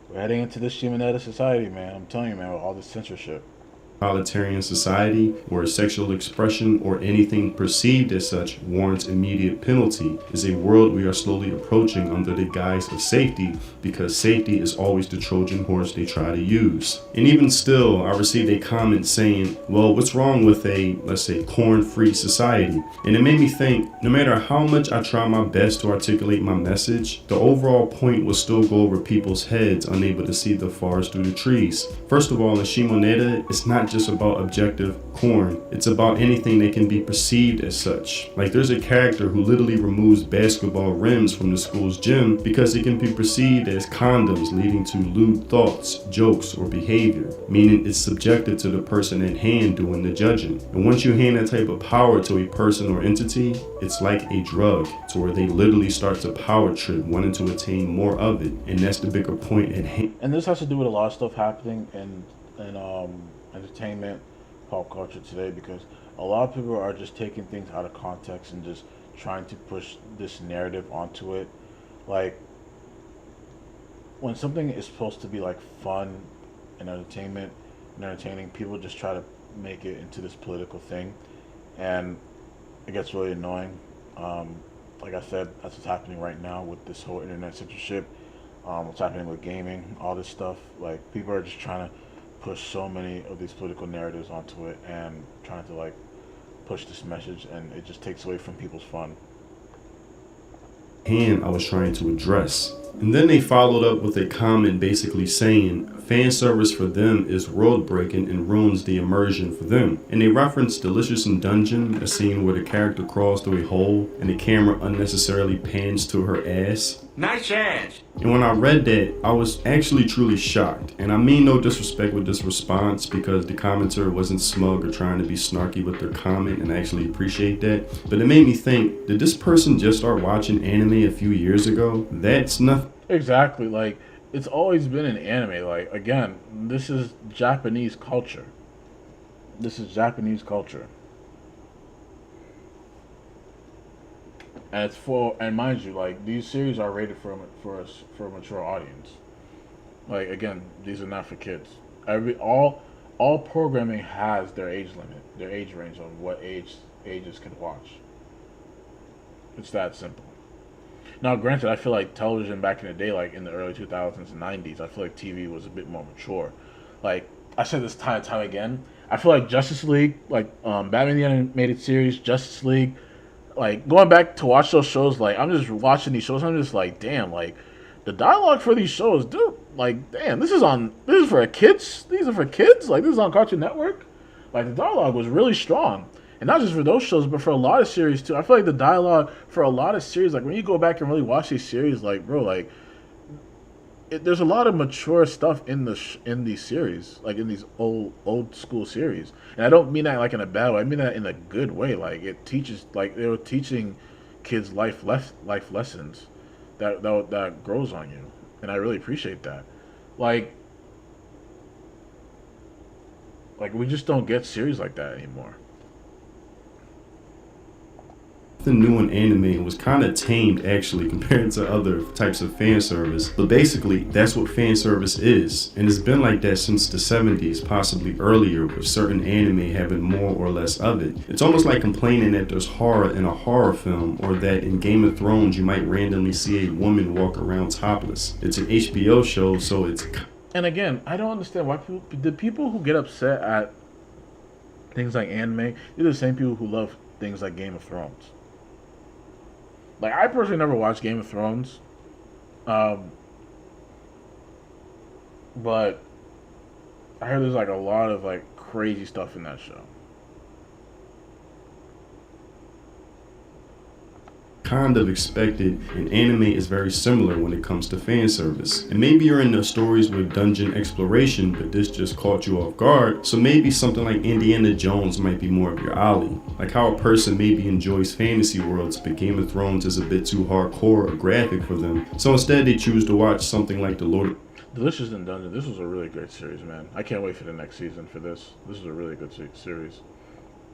We're heading into this Shimoneta society, man. I'm telling you, man, with all this censorship. totalitarian society where sexual expression or anything perceived as such warrants immediate penalty is a world we are slowly approaching under the guise of safety, because safety is always the Trojan horse they try to use. And even still, I received a comment saying, well, what's wrong with a, let's say, corn-free society? And it made me think, no matter how much I try my best to articulate my message, the overall point will still go over people's heads, unable to see the forest through the trees. First of all, in Shimoneta, it's not just about objective corn. It's about anything that can be perceived as such. Like there's a character who literally removes basketball rims from the school's gym because it can be perceived as condoms, leading to lewd thoughts, jokes, or behavior, meaning it's subjective to the person at hand doing the judging. And once you hand that type of power to a person or entity, it's like a drug, to where they literally start to power trip, wanting to attain more of it. And that's the bigger point at hand. And this has to do with a lot of stuff happening in entertainment, pop culture today, because a lot of people are just taking things out of context and just trying to push this narrative onto it. Like, when something is supposed to be like fun and entertainment and entertaining, people just try to make it into this political thing, and it gets really annoying. Like I said, that's what's happening right now with this whole internet censorship. What's happening with gaming, all this stuff. Like, people are just trying to push so many of these political narratives onto it and trying to like push this message, and it just takes away from people's fun. And I was trying to address. And then they followed up with a comment basically saying fan service for them is world breaking and ruins the immersion for them. And they referenced Delicious in Dungeon, a scene where the character crawls through a hole and the camera unnecessarily pans to her ass. Nice chance. And when I read that, I was actually truly shocked. And I mean no disrespect with this response, because the commenter wasn't smug or trying to be snarky with their comment, and I actually appreciate that. But it made me think, did this person just start watching anime a few years ago? That's nothing. Exactly. Like, it's always been an anime. Like, again, this is Japanese culture. This is Japanese culture. And it's for, and mind you, like, these series are rated for a mature audience. Like, again, these are not for kids. All programming has their age limit, their age range on what ages can watch. It's that simple. Now, granted, I feel like television back in the day, like in the early 2000s and 90s, I feel like TV was a bit more mature. Like, I said this time and time again, I feel like Justice League, like Batman the Animated Series, Justice League, like, going back to watch those shows, like, I'm just watching these shows, I'm just like, damn, like, the dialogue for these shows, dude, like, damn, this is for kids? These are for kids? Like, this is on Cartoon Network? Like, the dialogue was really strong. And not just for those shows, but for a lot of series, too. I feel like the dialogue for a lot of series, like, when you go back and really watch these series, like, bro, like, there's a lot of mature stuff in these series, like in these old school series, and I don't mean that like in a bad way. I mean that in a good way. Like, it teaches, like, they were teaching kids life lessons that grows on you, and I really appreciate that. Like we just don't get series like that anymore. Nothing new in anime was kind of tamed actually compared to other types of fan service, but basically that's what fan service is, and it's been like that since the 70s, possibly earlier, with certain anime having more or less of it. It's almost like complaining that there's horror in a horror film, or that in Game of Thrones you might randomly see a woman walk around topless. It's an HBO show, so it's... And again, I don't understand why the people who get upset at things like anime, they're the same people who love things like Game of Thrones. Like, I personally never watched Game of Thrones, but I heard there's like a lot of like crazy stuff in that show. Kind of expected, and anime is very similar when it comes to fan service. And maybe you're into stories with dungeon exploration, but this just caught you off guard, so maybe something like Indiana Jones might be more of your alley. Like how a person maybe enjoys fantasy worlds, but Game of Thrones is a bit too hardcore or graphic for them, so instead they choose to watch something like The Lord of Delicious in Dungeon. This was a really great series, man. I can't wait for the next season for this. This is a really good series.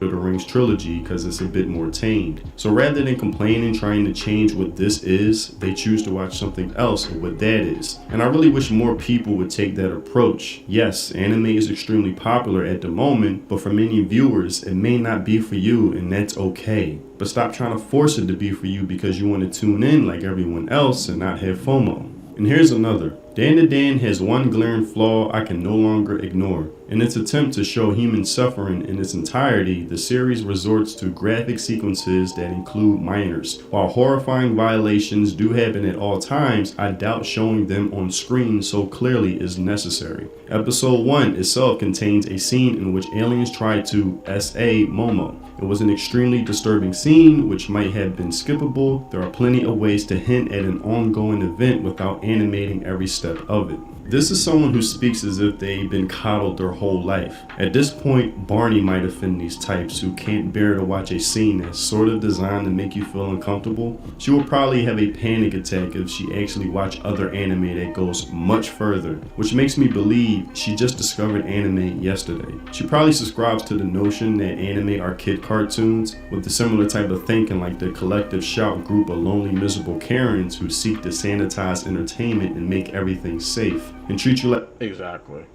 The Rings trilogy because it's a bit more tamed. So rather than complaining trying to change what this is, they choose to watch something else of what that is. And I really wish more people would take that approach. Yes, anime is extremely popular at the moment, but for many viewers, it may not be for you, and that's okay. But stop trying to force it to be for you because you want to tune in like everyone else and not have FOMO. And here's another. Dan to Dan has one glaring flaw I can no longer ignore. In its attempt to show human suffering in its entirety, the series resorts to graphic sequences that include minors. While horrifying violations do happen at all times, I doubt showing them on screen so clearly is necessary. Episode 1 itself contains a scene in which aliens try to SA Momo. It was an extremely disturbing scene which might have been skippable. There are plenty of ways to hint at an ongoing event without animating every step of it. This is someone who speaks as if they've been coddled their whole life. At this point, Barney might offend these types who can't bear to watch a scene that's sort of designed to make you feel uncomfortable. She will probably have a panic attack if she actually watched other anime that goes much further, which makes me believe she just discovered anime yesterday. She probably subscribes to the notion that anime are kid cartoons, with the similar type of thinking like the collective shout group of lonely miserable Karens who seek to sanitize entertainment and make everything safe. And treat you like... Exactly.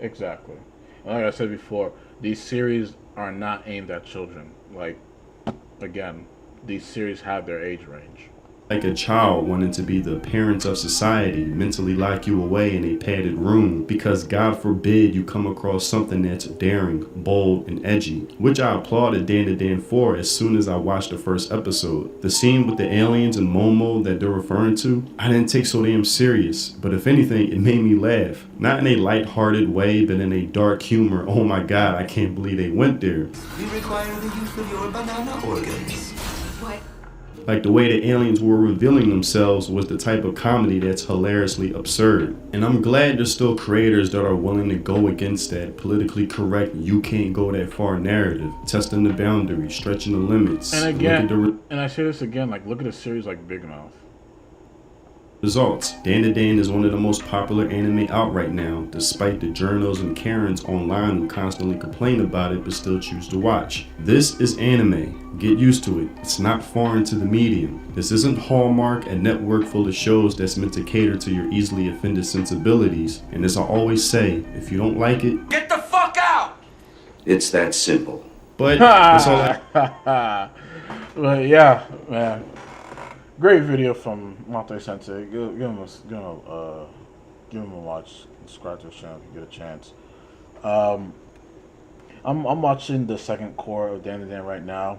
And like I said before, these series are not aimed at children. Like, again, these series have their age range. Like a child wanting to be the parents of society, mentally lock you away in a padded room because God forbid you come across something that's daring, bold, and edgy, which I applauded Dan to Dan for as soon as I watched the first episode. The scene with the aliens and Momo that they're referring to, I didn't take so damn serious, but if anything, it made me laugh. Not in a light-hearted way, but in a dark humor. Oh my God, I can't believe they went there. We require the use of your banana organs. What? Like the way the aliens were revealing themselves was the type of comedy that's hilariously absurd. And I'm glad there's still creators that are willing to go against that politically correct, you can't go that far narrative, testing the boundaries, stretching the limits. And again, and I say this again, like look at a series like Big Mouth. Results. Dan to Dan is one of the most popular anime out right now, despite the journos and Karens online who constantly complain about it but still choose to watch. This is anime. Get used to it. It's not foreign to the medium. This isn't Hallmark, a network full of shows that's meant to cater to your easily offended sensibilities. And as I always say, if you don't like it, get the fuck out! It's that simple. But that's all But yeah, man. Great video from Monte Sensei. Give him a watch. Subscribe to his channel if you get a chance. I'm watching the second core of Dan to Dan right now.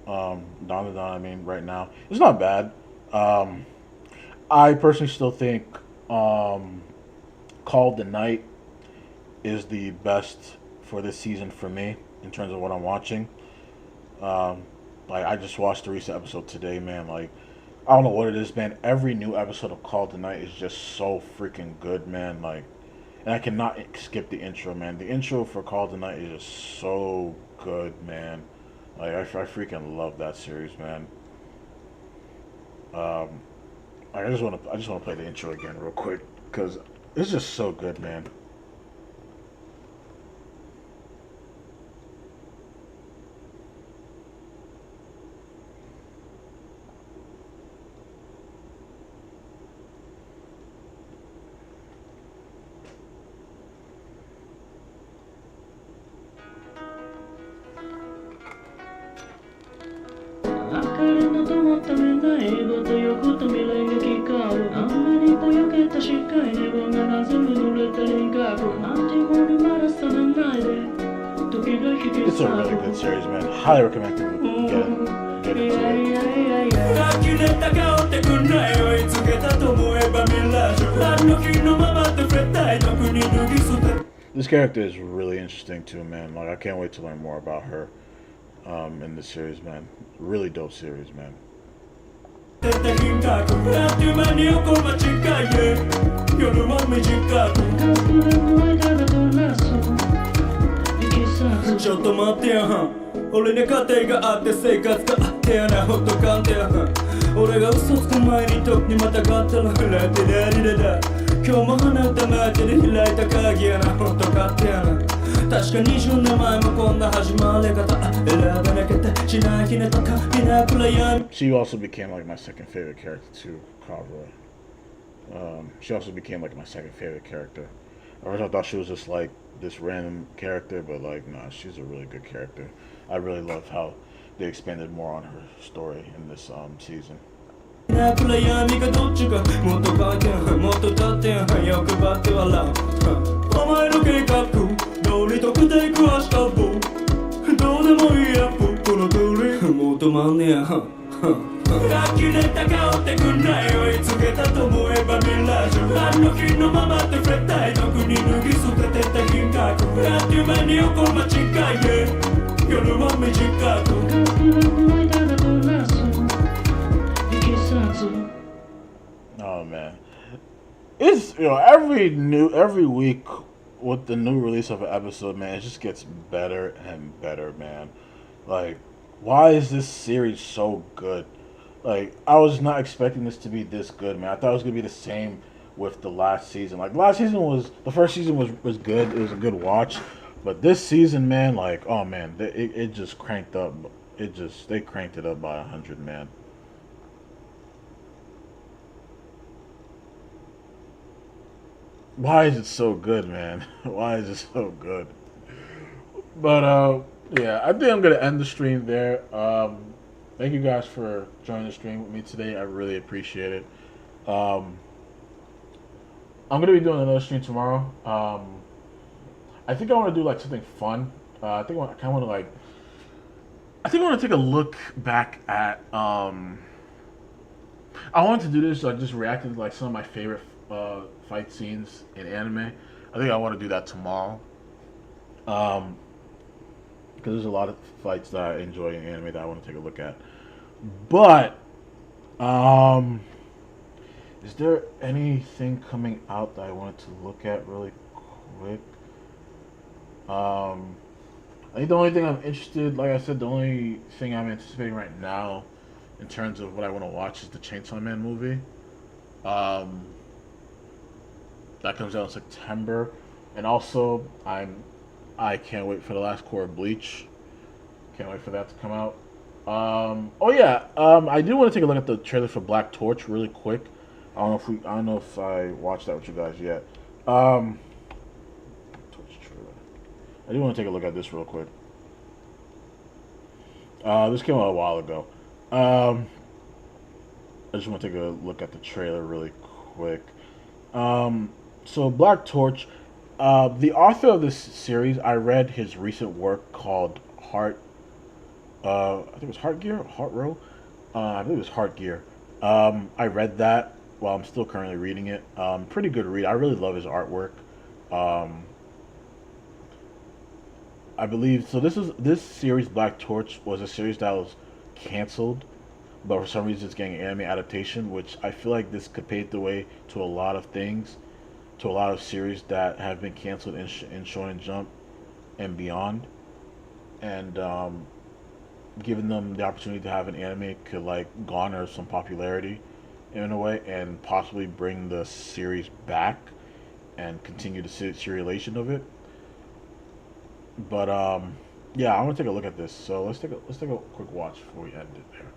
Dawn to Dawn, I mean, right now. It's not bad. I personally still think Call of the Night is the best for this season for me in terms of what I'm watching. Like I just watched the recent episode today, man. Like I don't know what it is, man. Every new episode of Call of the Night is just so freaking good, man. Like, and I cannot skip the intro, man. The intro for Call of the Night is just so good, man. Like I freaking love that series, man. I just want to play the intro again real quick because it's just so good, man. ためな英語と欲と未来が聞かうあんまりぼやけた視界に棒がなぜも濡れた輪郭なんてものまだ定めないで時が引き It's a really good series, man. Highly recommend to get into it. 呆れた顔ってくんない追いつけたと思えばミラージュあの日のままで触れたい特に脱ぎ捨て This character is really interesting too, man. Like I can't wait to learn more about her in this series, man. Really dope series, man. あっという間に横間近いへ夜も短くちょっと待ってや俺に家庭があって生活があってやなほっとかんでや俺が嘘つく前に時にまたがったら開いてだりだだ今日も花歌街で開いた鍵やなほっとかってやな確か20年前もこんな始まり方選ばなきゃしないひねとかひなくら闇 She also became like my second favorite character too, Kavra. She also became like my second favorite character. At first I thought she was just like this random character, but like nah, she's a really good character. I really love how they expanded more on her story in this season. 暗闇がどっちかもっと書いてもっと立って欲張って笑うお前の計画通り解けていく明日をどうでもいいやこの通り求まんねや呆れた顔ってくんない追いつけたと思えばミラージュあの日のままで触れたい特に脱ぎ捨ててた品格あっという間に横間近いへ夜は短く Oh man, it's every week with the new release of an episode, man, it just gets better and better, man. Like, why is this series so good? Like, I was not expecting this to be this good, man. I thought it was gonna be the same with the last season. Like, the first season was good. It was a good watch, but this season, man, like, oh man, it just cranked up. They cranked it up by 100, man. Why is it so good, man? Why is it so good? But yeah, I think I'm gonna end the stream there. Thank you guys for joining the stream with me today. I really appreciate it. I'm gonna be doing another stream tomorrow. I think I want to do like something fun. I think I kind of want to like. I think I want to take a look back at. I wanted to do this like just reacting to like some of my favorite fight scenes in anime. I think I want to do that tomorrow. Because there's a lot of fights that I enjoy in anime that I want to take a look at. But is there anything coming out that I wanted to look at really quick? I think the only thing I'm interested, like I said, the only thing I'm anticipating right now in terms of what I want to watch is the Chainsaw Man movie. That comes out in September, and also I can't wait for the last core of Bleach. Can't wait for that to come out. Oh yeah, I do want to take a look at the trailer for Black Torch really quick. I don't know if I watched that with you guys yet. Torch trailer. I do want to take a look at this real quick. This came out a while ago. I just want to take a look at the trailer really quick. So Black Torch, the author of this series, I read his recent work called Heart. I think it was Heart Gear, Heart Row. I believe it was Heart Gear. I read that while I'm still currently reading it. Pretty good read. I really love his artwork. I believe so. This series, Black Torch, was a series that was canceled, but for some reason it's getting an anime adaptation, which I feel like this could pave the way to a lot of things, to a lot of series that have been canceled in Shonen Jump and beyond, and giving them the opportunity to have an anime could like garner some popularity in a way and possibly bring the series back and continue the serialization of it. But yeah, I want to take a look at this. So let's take a quick watch before we end it there.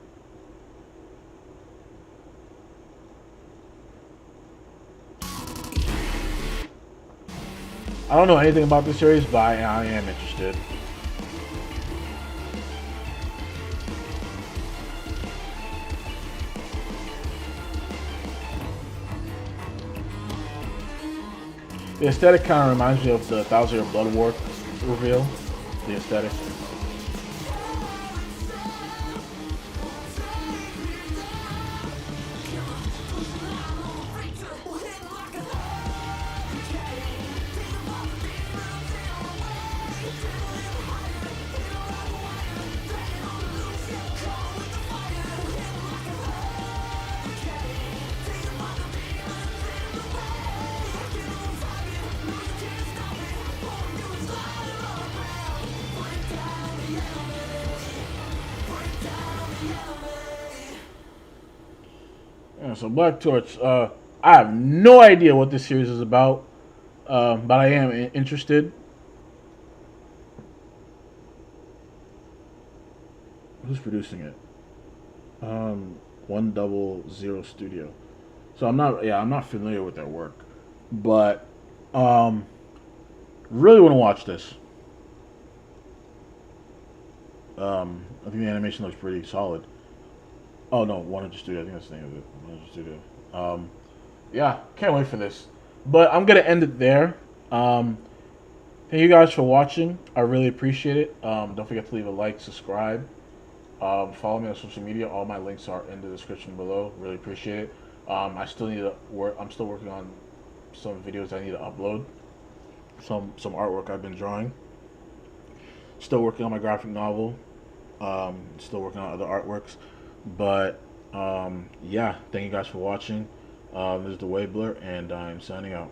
I don't know anything about this series, but I am interested. The aesthetic kind of reminds me of the 1,000 Year Blood War reveal. The aesthetic. Yeah, so Black Torch, I have no idea what this series is about, but I am interested. Who's producing it? 100 Studio. So I'm not familiar with their work, but really want to watch this. I think the animation looks pretty solid. Oh no, 100 Studio. I think that's the name of it. 100 Studio. Yeah, can't wait for this. But I'm gonna end it there. Thank you guys for watching. I really appreciate it. Don't forget to leave a like, subscribe, follow me on social media. All my links are in the description below. Really appreciate it. I still need to work. I'm still working on some videos I need to upload. Some artwork I've been drawing. Still working on my graphic novel. Still working on other artworks. But yeah, thank you guys for watching. This is the Waveler, and I'm signing out.